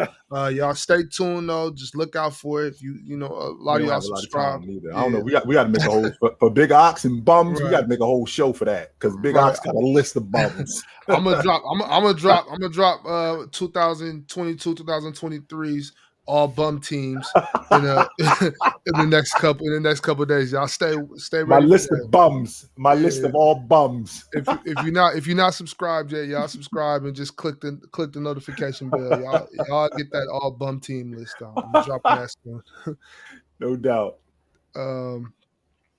Y'all stay tuned though. Just look out for it. If a lot of y'all subscribe. I don't know. We got to make a whole for Big Ox and bums. Right. We got to make a whole show for that because Big Ox got a list of bums. I'm gonna drop 2022, 2023's all bum teams in the next couple of days. Y'all stay ready. My list of bums. My list of all bums. If you're not subscribed yet, y'all subscribe and just click the notification bell. Y'all get that all bum team list on. I'm dropping that soon. No doubt.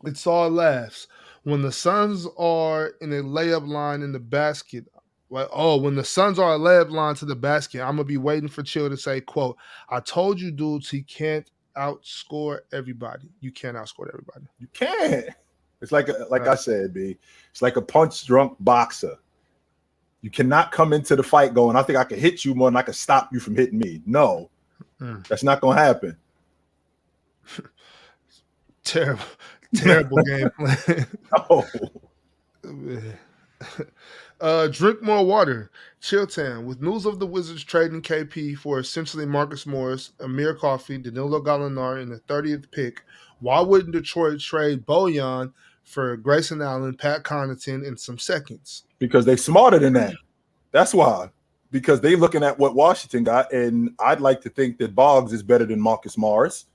It's all laughs. When the Suns are in a layup line in the basket, when the Suns are a layup line to the basket, I'm going to be waiting for Chill to say, quote, I told you dudes he can't outscore everybody. You can't outscore everybody. You can't. It's like I said, B. It's like a punch-drunk boxer. You cannot come into the fight going, I think I can hit you more than I can stop you from hitting me. No. That's not going to happen. Terrible game plan. Oh. Drink more water. Chilltown. With news of the Wizards trading KP for essentially Marcus Morris, Amir Coffey, Danilo Gallinari, and the 30th pick, why wouldn't Detroit trade Bojan for Grayson Allen, Pat Connaughton, and some seconds? Because they smarter than that. That's why. Because they looking at what Washington got, and I'd like to think that Boggs is better than Marcus Morris.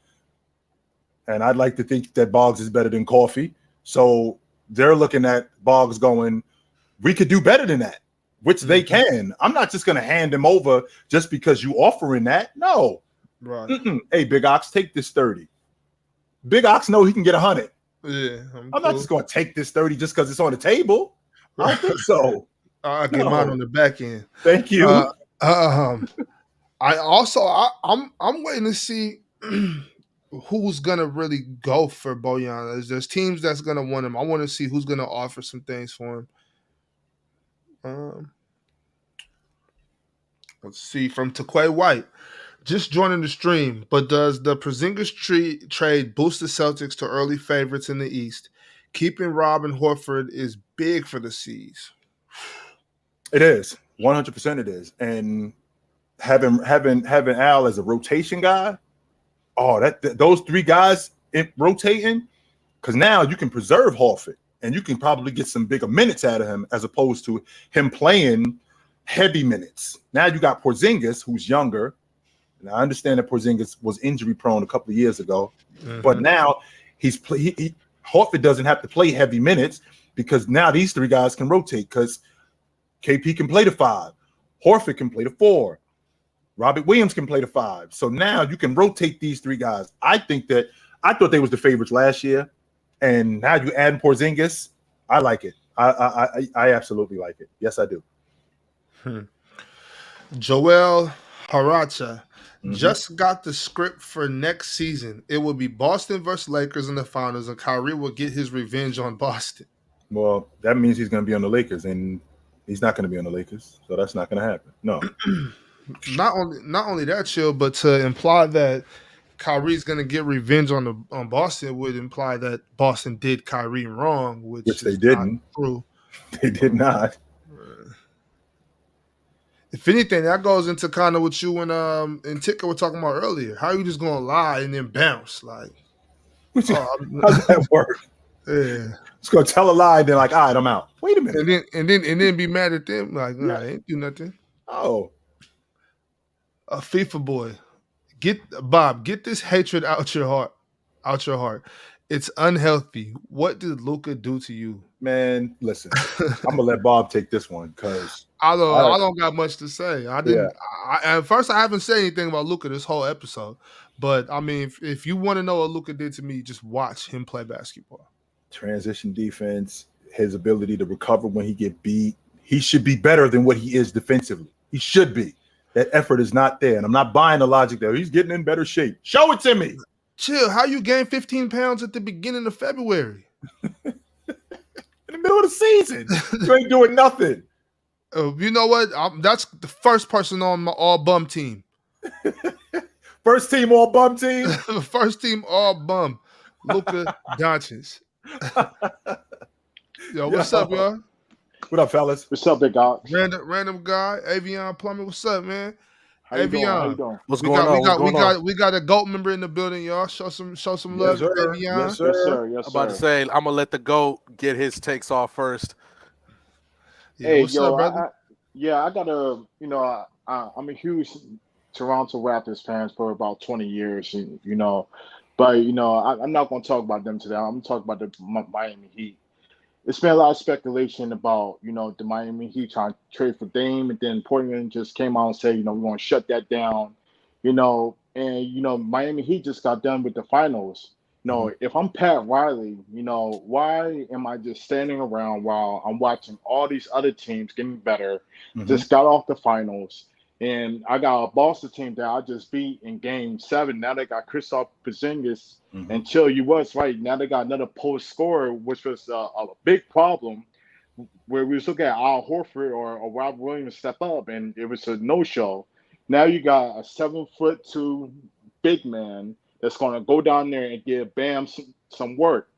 And I'd like to think that Boggs is better than Coffey. So they're looking at Boggs going, we could do better than that, which they can. I'm not just going to hand him over just because you offering that. No. Right. Hey, Big Ox, take this 30. Big Ox know he can get 100. Yeah. I'm not just going to take this 30 just because it's on the table. I don't think so. I'll get mine on the back end. Thank you. I'm waiting to see who's gonna really go for Bojan. There's teams that's gonna want him. I want to see who's gonna offer some things for him. Let's see from Taquay White. Just joining the stream, but does the Porzingis trade boost the Celtics to early favorites in the East? Keeping Rob and Horford is big for the C's. It is 100%. It is, and having Al as a rotation guy. Oh, those three guys rotating, because now you can preserve Horford and you can probably get some bigger minutes out of him as opposed to him playing heavy minutes. Now you got Porzingis, who's younger, And I understand that Porzingis was injury prone a couple of years ago, but now Horford doesn't have to play heavy minutes because now these three guys can rotate because KP can play the 5, Horford can play the 4, Robert Williams can play the 5. So now you can rotate these three guys. I thought they was the favorites last year, and now you add Porzingis. I like it. I absolutely like it. Yes, I do. Joel Haracha just got the script for next season. It will be Boston versus Lakers in the finals, and Kyrie will get his revenge on Boston. Well, that means he's going to be on the Lakers, and he's not going to be on the Lakers, so that's not going to happen. No. Not only that, chill, but to imply that Kyrie's going to get revenge on Boston would imply that Boston did Kyrie wrong, which they didn't. True. They did not. If anything, that goes into kind of what you and Tika were talking about earlier. How are you just gonna lie and then bounce? Like, how does that work? Yeah, just gonna tell a lie, then like, all right, I'm out. Wait a minute, and then be mad at them. Like, nah, I ain't do nothing. Oh, a FIFA boy, get this hatred out your heart. It's unhealthy. What did Luka do to you? Man, listen, I'm gonna let Bob take this one because I don't got much to say. I didn't. Yeah. At first, I haven't said anything about Luka this whole episode. But I mean, if you want to know what Luka did to me, just watch him play basketball. Transition defense, his ability to recover when he get beat. He should be better than what he is defensively. He should be. That effort is not there, and I'm not buying the logic there. He's getting in better shape. Show it to me. Chill. How you gain 15 pounds at the beginning of February? In the middle of the season. You ain't doing nothing. You know what? That's the first person on my all-bum team. First team all-bum team? First team all-bum. Luka Doncic. Yo, what's up, y'all? What up, fellas? What's up, big guy? Random guy, Avion Plumber. What's up, man? How you doing? What's going on? We got a GOAT member in the building, y'all. Show some love, sir. Avion. Yes, sir. I'm about to say, I'm gonna let the GOAT get his takes off first. Yeah, hey, what's up, brother? I got a, I'm a huge Toronto Raptors fan for about 20 years, but I'm not going to talk about them today. I'm going to talk about the Miami Heat. It's been a lot of speculation about, the Miami Heat trying to trade for Dame, and then Portland just came out and said, we're going to shut that down, and Miami Heat just got done with the finals. If I'm Pat Riley, why am I just standing around while I'm watching all these other teams getting better? Just got off the finals, and I got a Boston team that I just beat in Game 7. Now they got Kristaps Porzingis, and Chill, you was right. Now they got another post scorer, which was a big problem. Where we was looking at Al Horford or Rob Williams step up, and it was a no-show. Now you got a 7'2" big man that's going to go down there and give Bam some work.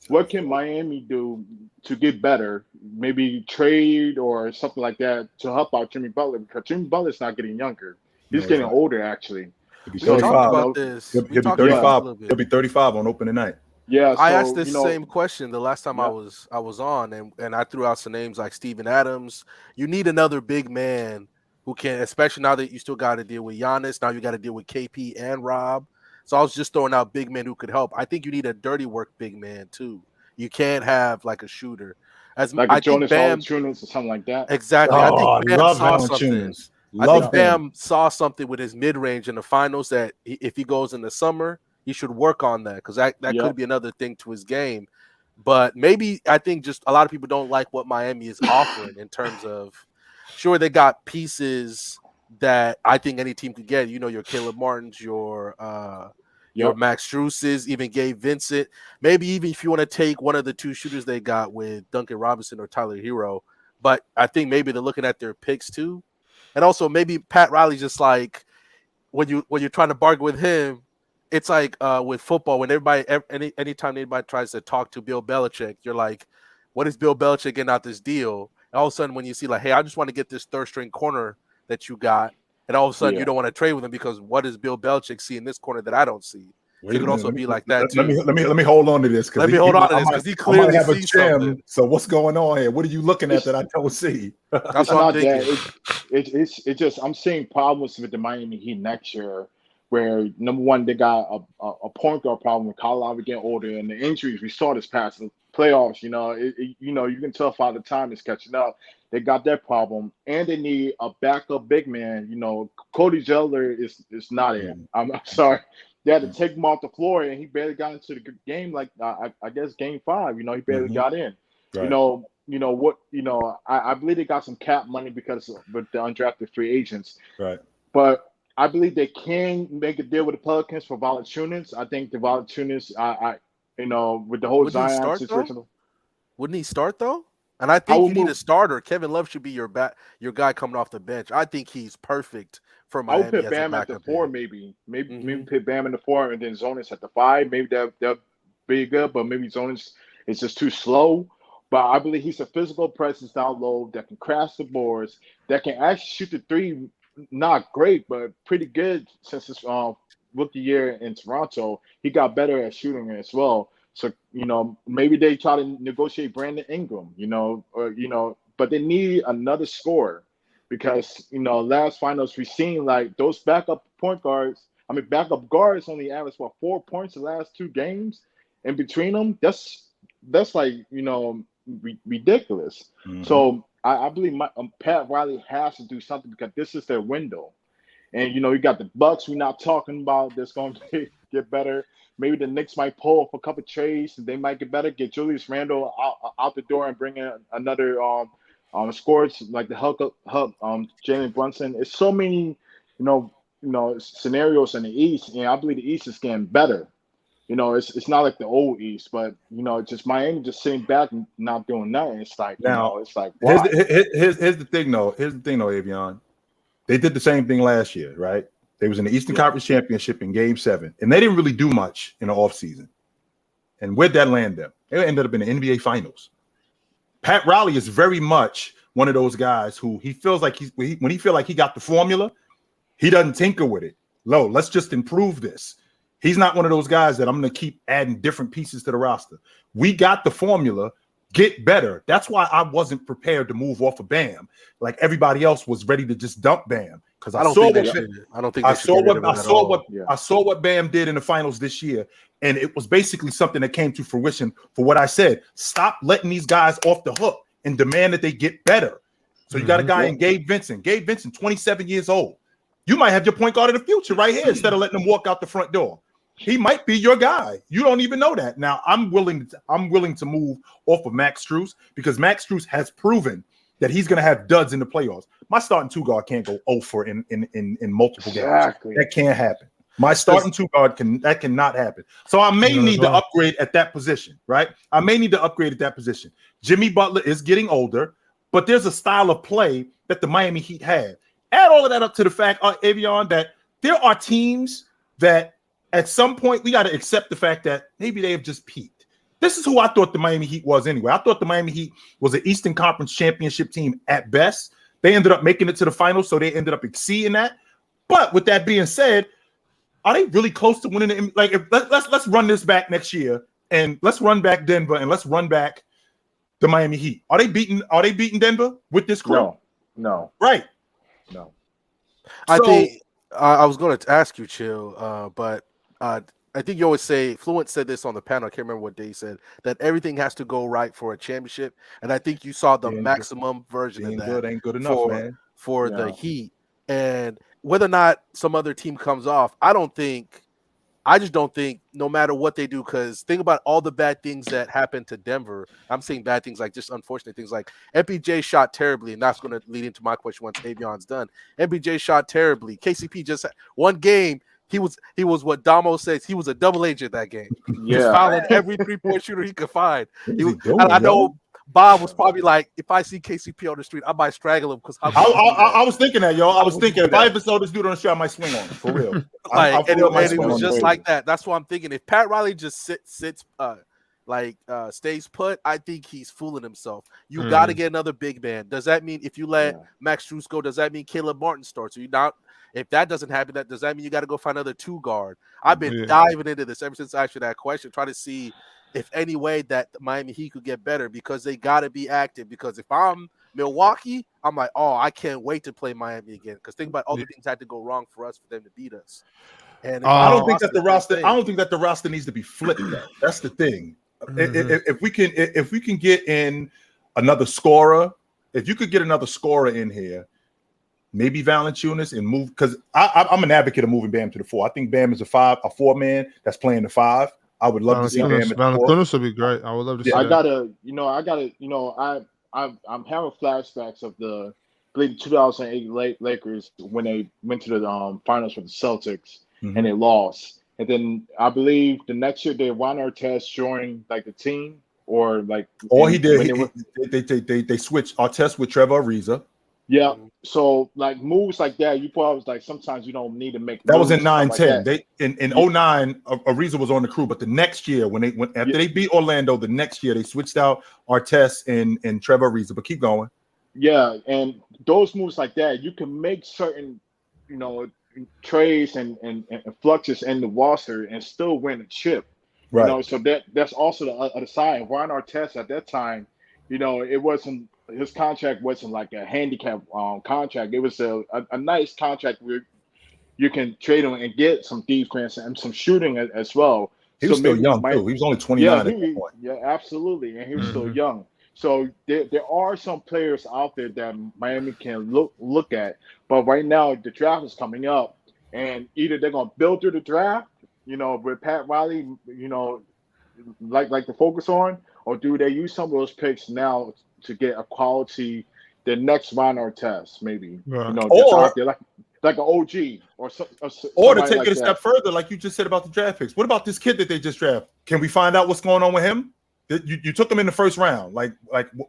What can Miami do to get better? Maybe trade or something like that to help out Jimmy Butler, because Jimmy Butler's not getting younger. He's getting older, actually. He'll be 35. About this. He'll be 35. He'll be 35 on opening night. Yeah, I asked this same question the last time I was on, and I threw out some names like Steven Adams. You need another big man who can, especially now that you still got to deal with Giannis. Now you got to deal with KP and Rob. So I was just throwing out big men who could help. I think you need a dirty work big man too. You can't have like a shooter, like Jonas Valanciunas or something like that. Exactly. Oh, I think Bam love saw something. Love I think Bam saw something with his mid range in the finals that if he goes in the summer, he should work on that, because that could be another thing to his game. But maybe I think just a lot of people don't like what Miami is offering in terms of, sure, they got pieces that I think any team could get. Your Caleb Martins, your Max Struses, even Gabe Vincent. Maybe even if you want to take one of the two shooters they got with Duncan Robinson or Tyler Hero. But I think maybe they're looking at their picks too. And also maybe Pat Riley's just like, when you're trying to bargain with him, it's like with football, when anytime anybody tries to talk to Bill Belichick, you're like, what is Bill Belichick getting out this deal? And all of a sudden when you see like, hey, I just want to get this third string corner that you got, and all of a sudden you don't want to trade with him because what does Bill Belichick see in this corner that I don't see? Wait it could also be like that too. Let me hold on to this because he clearly have a sees gem. something. So what's going on here? What are you looking at that I don't see? That's what I'm thinking. It's just I'm seeing problems with the Miami Heat next year, where number one they got a point guard problem with Kyle Lowry getting older and the injuries we saw this past playoffs. You can tell Father Time is catching up. They got that problem, and they need a backup big man. Cody Zeller is not in. I'm sorry. They had to take him off the floor, and he barely got into the game. Like I guess game 5. He barely got in. Right. I believe they got some cap money because with the undrafted free agents. Right. But I believe they can make a deal with the Pelicans for Valanciunas. I think the Valanciunas, with the whole Zion situation. Wouldn't he start though? And I think you need a starter. Kevin Love should be your guy coming off the bench. I think he's perfect for Miami. I would put Bam at the 4, maybe put Bam in the 4 and then Zonis at the 5. Maybe they'll be good, but maybe Zonis is just too slow. But I believe he's a physical presence down low that can crash the boards, that can actually shoot the 3. Not great, but pretty good since his rookie year in Toronto. He got better at shooting as well. So, maybe they try to negotiate Brandon Ingram, but they need another scorer because, last finals we've seen like those backup guards only averaged 4 points the last 2 games. And between them, that's like, ridiculous. Mm-hmm. So I believe Pat Riley has to do something because this is their window. And, you got the Bucks we're not talking about that's going to get better. Maybe the Knicks might pull up a couple trades and they might get better, get Julius Randle out the door and bring in another scores like the hub Jalen Brunson. It's so many, scenarios in the East, and I believe the East is getting better. It's not like the old East, but just Miami just sitting back and not doing nothing. It's like it's like why? Here's the thing though. Avion. They did the same thing last year, right? They was in the Eastern Conference Championship in Game 7, and they didn't really do much in the offseason. And where'd that land them? They ended up in the NBA Finals. Pat Riley is very much one of those guys who he feels like when he feel like he got the formula, he doesn't tinker with it. Let's just improve this. He's not one of those guys that I'm going to keep adding different pieces to the roster. We got the formula. Get better. That's why I wasn't prepared to move off of Bam. Like everybody else was ready to just dump Bam because I saw what Bam did in the finals this year, and it was basically something that came to fruition for what I said. Stop letting these guys off the hook and demand that they get better. So you got a guy in Gabe Vincent. Gabe Vincent, 27 years old. You might have your point guard of the future right here instead of letting him walk out the front door. He might be your guy. You don't even know that. Now, I'm willing to move off of Max Strus because Max Strus has proven that he's going to have duds in the playoffs. My starting 2 guard can't go 0 for in multiple games. That can't happen. My starting 2 guard cannot happen. So I may need to upgrade at that position, right? I may need to upgrade at that position. Jimmy Butler is getting older, but there's a style of play that the Miami Heat have. Add all of that up to the fact, Avion, that there are teams that at some point, we got to accept the fact that maybe they have just peaked. This is who I thought the Miami Heat was anyway. I thought the Miami Heat was an Eastern Conference championship team at best. They ended up making it to the finals, so they ended up exceeding that. But with that being said, are they really close to winning? Let's run this back next year, and let's run back Denver, and let's run back the Miami Heat. Are they beating Denver with this crew? No. Right. No. I think I was going to ask you, Chill, but. I think you always say, Fluent said this on the panel, I can't remember what day he said, that everything has to go right for a championship. And I think you saw the maximum version of that good ain't good enough, for the Heat. And whether or not some other team comes off, I just don't think no matter what they do, because think about all the bad things that happened to Denver. I'm saying bad things like just unfortunate things like MPJ shot terribly, and that's going to lead into my question once Avion's done. MPJ shot terribly. KCP just had one game. He was what Damo says. He was a double agent that game. He was fouling every 3-point shooter he could find. I know Bob was probably like, if I see KCP on the street, I might strangle him because I was thinking that, yo. I was thinking if I ever saw this dude on the street, I might swing on him for real. It was just like that. That's what I'm thinking. If Pat Riley just sits stays put, I think he's fooling himself. You got to get another big man. Does that mean if you let Max Strus go, does that mean Caleb Martin starts? So you not if that doesn't happen, does that mean you got to go find another 2 guard? I've been diving into this ever since I asked you that question, trying to see if any way that Miami Heat could get better because they got to be active. Because if I'm Milwaukee, I'm like, oh, I can't wait to play Miami again. Because think about all the things had to go wrong for us for them to beat us. And I don't think that the roster. I don't think that the roster needs to be flipped. That's the thing. If we can get in another scorer, if you could get another scorer in here, maybe Valanciunas and move because I'm an advocate of moving Bam to the 4. I think Bam is a 4 man that's playing the 5. I would love to see Bam at the 4. Valanciunas would be great. I would love to see. I'm having flashbacks of the 2008 Lakers when they went to the finals with the Celtics and they lost. And then I believe the next year they Ron Artest joined like the team or like. Or he did. They switched Artest with Trevor Ariza. Yeah. So like moves like that, you probably like sometimes you don't need to make. That was in 9-10. They in 09, Ariza was on the crew, but the next year after they beat Orlando, the next year they switched out Artest and Trevor Ariza. But keep going. Yeah, and those moves like that, you can make certain, trades and fluxes in the roster and still win a chip. Right. So that's also the other side. Ron Artest at that time, it wasn't his contract wasn't like a handicap contract. It was a nice contract where you can trade him and get some defense and some shooting as well. He was still young too. He was only 29 at that point. Yeah, absolutely, and he was still young. So there are some players out there that Miami can look at, but right now the draft is coming up, and either they're gonna build through the draft, with Pat Riley, like to focus on, or do they use some of those picks now to get a quality, the next Ron Artest, maybe, or out there, like an OG or to take it a step further, like you just said about the draft picks. What about this kid that they just drafted? Can we find out what's going on with him? You took him in the first round. Like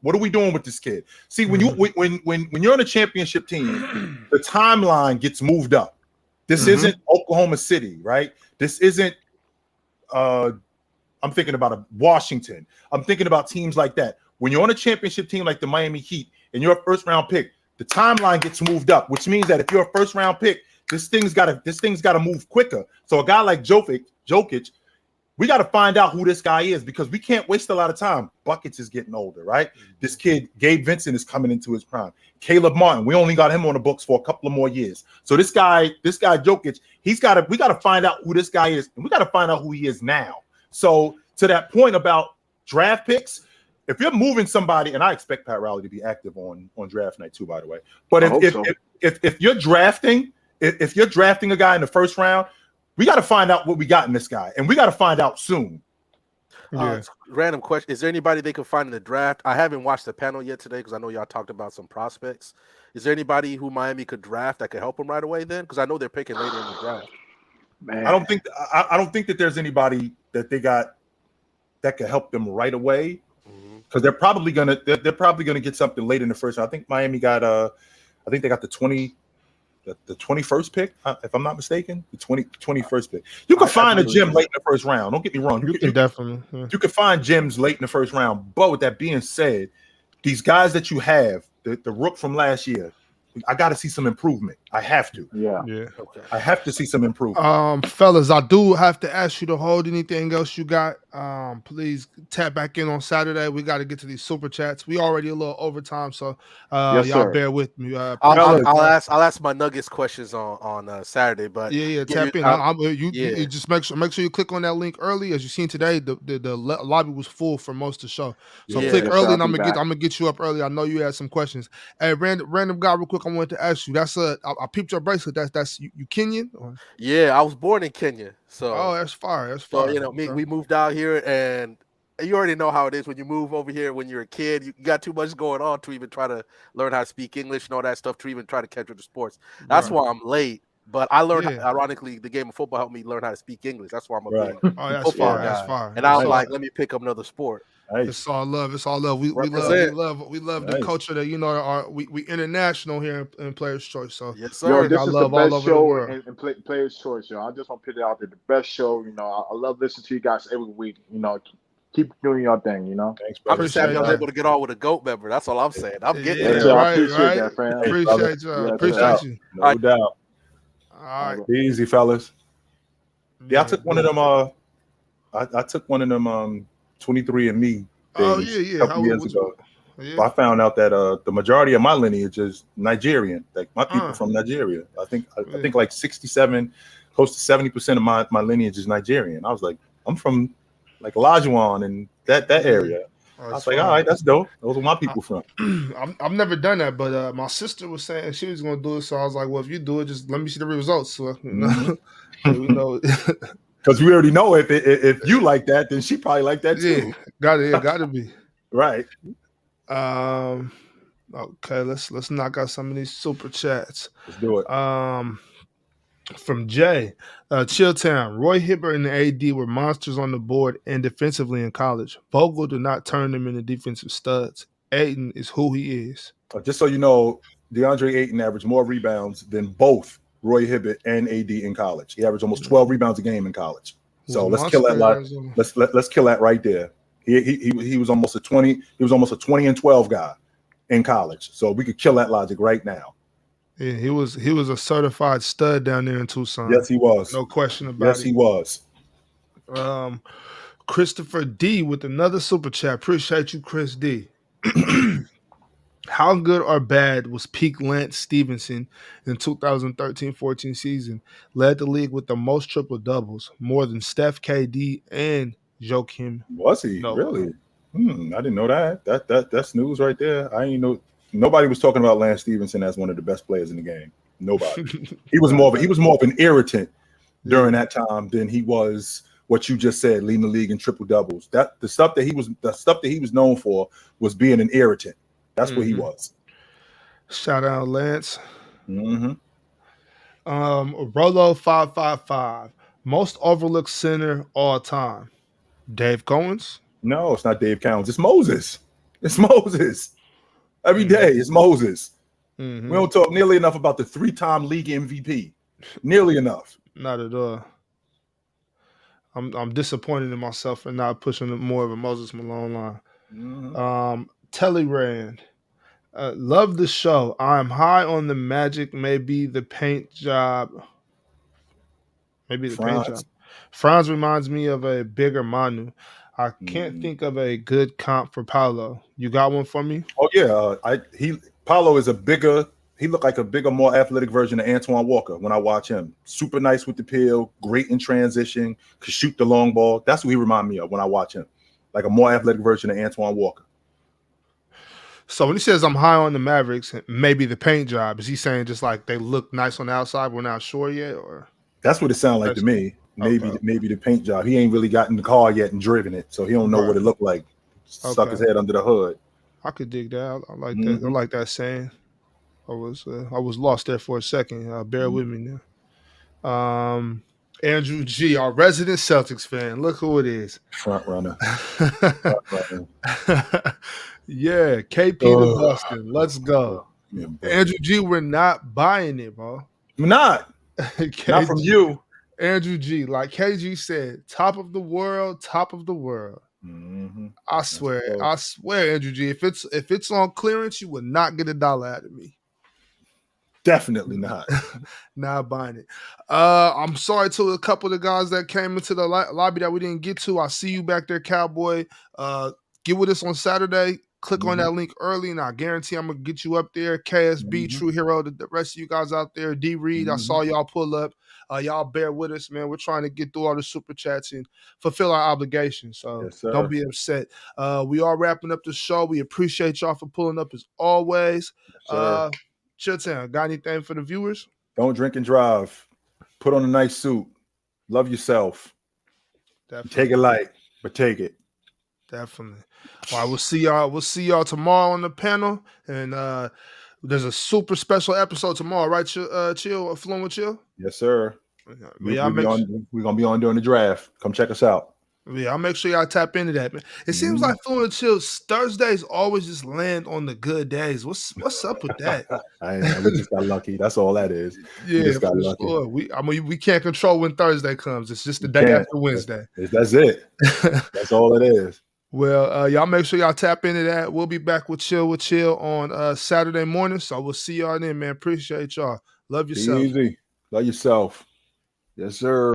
what are we doing with this kid? See, when you're on a championship team, the timeline gets moved up. This isn't Oklahoma City, right? This isn't I'm thinking about Washington. I'm thinking about teams like that. When you're on a championship team like the Miami Heat and you're a first round pick, the timeline gets moved up, which means that if you're a first round pick, this thing's gotta move quicker. So a guy like Jokic, we got to find out who this guy is because we can't waste a lot of time. Buckets is getting older, right? This kid, Gabe Vincent, is coming into his prime. Caleb Martin, we only got him on the books for a couple of more years. So this guy Jokic, we got to find out who this guy is, and we got to find out who he is now. So to that point about draft picks, if you're moving somebody, and I expect Pat Riley to be active on draft night too, by the way. But if you're drafting a guy in the first round, we got to find out what we got in this guy, and we got to find out soon. Random question: is there anybody they could find in the draft? I haven't watched the panel yet today because I know y'all talked about some prospects. Is there anybody who Miami could draft that could help them right away? Then, because I know they're picking later in the draft. Man. I don't think that there's anybody that they got that could help them right away because they're probably gonna get something late in the first round. I think Miami got I think they got the 21st pick, if I'm not mistaken, the 21st pick. You can find a gem late in the first round. Don't get me wrong. You can definitely. Yeah. You can find gems late in the first round. But with that being said, these guys that you have, the rook from last year, I got to see some improvement. I have to. Yeah. Okay. I have to see some improvement. Fellas, I do have to ask you to hold anything else you got. Please tap back in on Saturday. We got to get to these super chats. We already a little overtime, so y'all bear with me. I'll ask my Nuggets questions on Saturday, but tap in. You just make sure you click on that link early. As you seen today, the lobby was full for most of the show, so click early, and I'm gonna get you up early. I know you had some questions. Hey, random guy, real quick, I wanted to ask you. I peeped your bracelet. That's you Kenyan? Or? Yeah, I was born in Kenya. So that's fire. That's fire. So we moved out here, and you already know how it is when you move over here. When you're a kid, you got too much going on to even try to learn how to speak English and all that stuff to even try to catch up to sports. That's why I'm late. But I learned, ironically, the game of football helped me learn how to speak English. That's why I'm a big football guy. That's fire. And I was like, let me pick up another sport. Nice. It's all love. It's all love. We love the culture that we international here in Players Choice. So yes, sir. This is the best show in Players Choice, yo. I just want to put it out there. The best show. I love listening to you guys every week. keep doing your thing. You know. Thanks, I'm brother. just happy I was that. able to get on with a GOAT member. That's all I'm saying. I'm getting Yes, there. sir. I Right, appreciate right. that, fam. Hey, brother. Appreciate you. Yes, Appreciate sir. you. No doubt. All right. Be easy, fellas. Yeah, I took one of them. I took one of them 23andMe Oh things yeah, a couple years ago. Yeah. I found out that the majority of my lineage is Nigerian. Like my people from Nigeria. I think like 67, close to 70% of my lineage is Nigerian. I was like, I'm from like Lajuan and that area. Oh, I was like, all right, that's dope. Those are my people from. I've never done that, but my sister was saying she was gonna do it, so I was like, well, if you do it, just let me see the results. So you know, we know. Because we already know if you like that, then she probably like that too. Yeah, gotta be. Right. Okay, let's knock out some of these super chats. Let's do it. From Jay, Chilltown, Roy Hibbert and the AD were monsters on the board and defensively in college. Vogel did not turn them into defensive studs. Ayton is who he is. Just so you know, DeAndre Ayton averaged more rebounds than both Roy Hibbert and AD in college. He averaged almost 12 rebounds a game in college. So let's kill that lot. Let's kill that right there. He was almost a 20. He was almost a 20 and 12 guy in college. So we could kill that logic right now. Yeah, he was a certified stud down there in Tucson. Yes, he was. No question about it. Yes, he was. Christopher D with another super chat. Appreciate you, Chris D. How good or bad was peak Lance Stevenson in 2013-14 season? Led the league with the most triple doubles, more than Steph, KD, and Joakim. Was he really? I didn't know that. That's news right there. I ain't know. Nobody was talking about Lance Stevenson as one of the best players in the game. Nobody. He was more of an irritant during that time than he was what you just said, leading the league in triple doubles. That the stuff that he was known for was being an irritant. That's what he was. Shout out Lance. Mm-hmm. Rolo 555. Most overlooked center all time. Dave Cowens? No, it's not Dave Cowens. It's Moses. It's Moses. Every day it's Moses. We don't talk nearly enough about the 3-time league MVP. Nearly enough. Not at all. I'm disappointed in myself for not pushing more of a Moses Malone line. Telly Rand. Love the show. I'm high on the Magic. Maybe the paint job. Franz reminds me of a bigger Manu. I can't think of a good comp for Paolo. You got one for me? Oh yeah, Paolo is he looked like a bigger, more athletic version of Antoine Walker when I watch him. Super nice with the peel, great in transition, could shoot the long ball. That's what he reminds me of when I watch him. Like a more athletic version of Antoine Walker. So when he says I'm high on the Mavericks, maybe the paint job, is he saying just like they look nice on the outside, we're not sure yet? Or that's what it sounds like to me. Maybe the paint job. He ain't really gotten the car yet and driven it, so he don't know what it looked like. Stuck his head under the hood. I could dig that. I like that. I like that saying. I was lost there for a second. Bear with me now. Andrew G, our resident Celtics fan. Look who it is. Front runner. Yeah, KP to Boston. Let's go. Yeah, Andrew G, we're not buying it, bro. We're not. KG, not from you. Andrew G, like KG said, top of the world. I swear, Andrew G, if it's on clearance, you will not get $1 out of me. Definitely not. Not buying it. I'm sorry to a couple of the guys that came into the lobby that we didn't get to. I see you back there, Cowboy. Get with us on Saturday. Click on that link early, and I guarantee I'm gonna get you up there. KSB, True Hero, the rest of you guys out there. D Reed, I saw y'all pull up. Y'all bear with us, man. We're trying to get through all the super chats and fulfill our obligations. So don't be upset. We are wrapping up the show. We appreciate y'all for pulling up as always. Chilltown, got anything for the viewers? Don't drink and drive. Put on a nice suit. Love yourself. Definitely. Take it light, but take it. Definitely. All right, we'll see y'all tomorrow on the panel. And there's a super special episode tomorrow, right? Chill, Flowing with Chill? Yes, sir. We're gonna be on during the draft. Come check us out. Yeah, I'll make sure y'all tap into that, man. It seems like Fluent and Chill Thursdays always just land on the good days. What's up with that? We just got lucky. That's all that is. Yeah, we just got for lucky. sure. We can't control when Thursday comes. It's just the day after Wednesday. That's it. That's all it is. Well, y'all make sure y'all tap into that. We'll be back with Chill on Saturday morning. So we'll see y'all then, man. Appreciate y'all. Love yourself. Be easy. Love yourself. Yes, sir.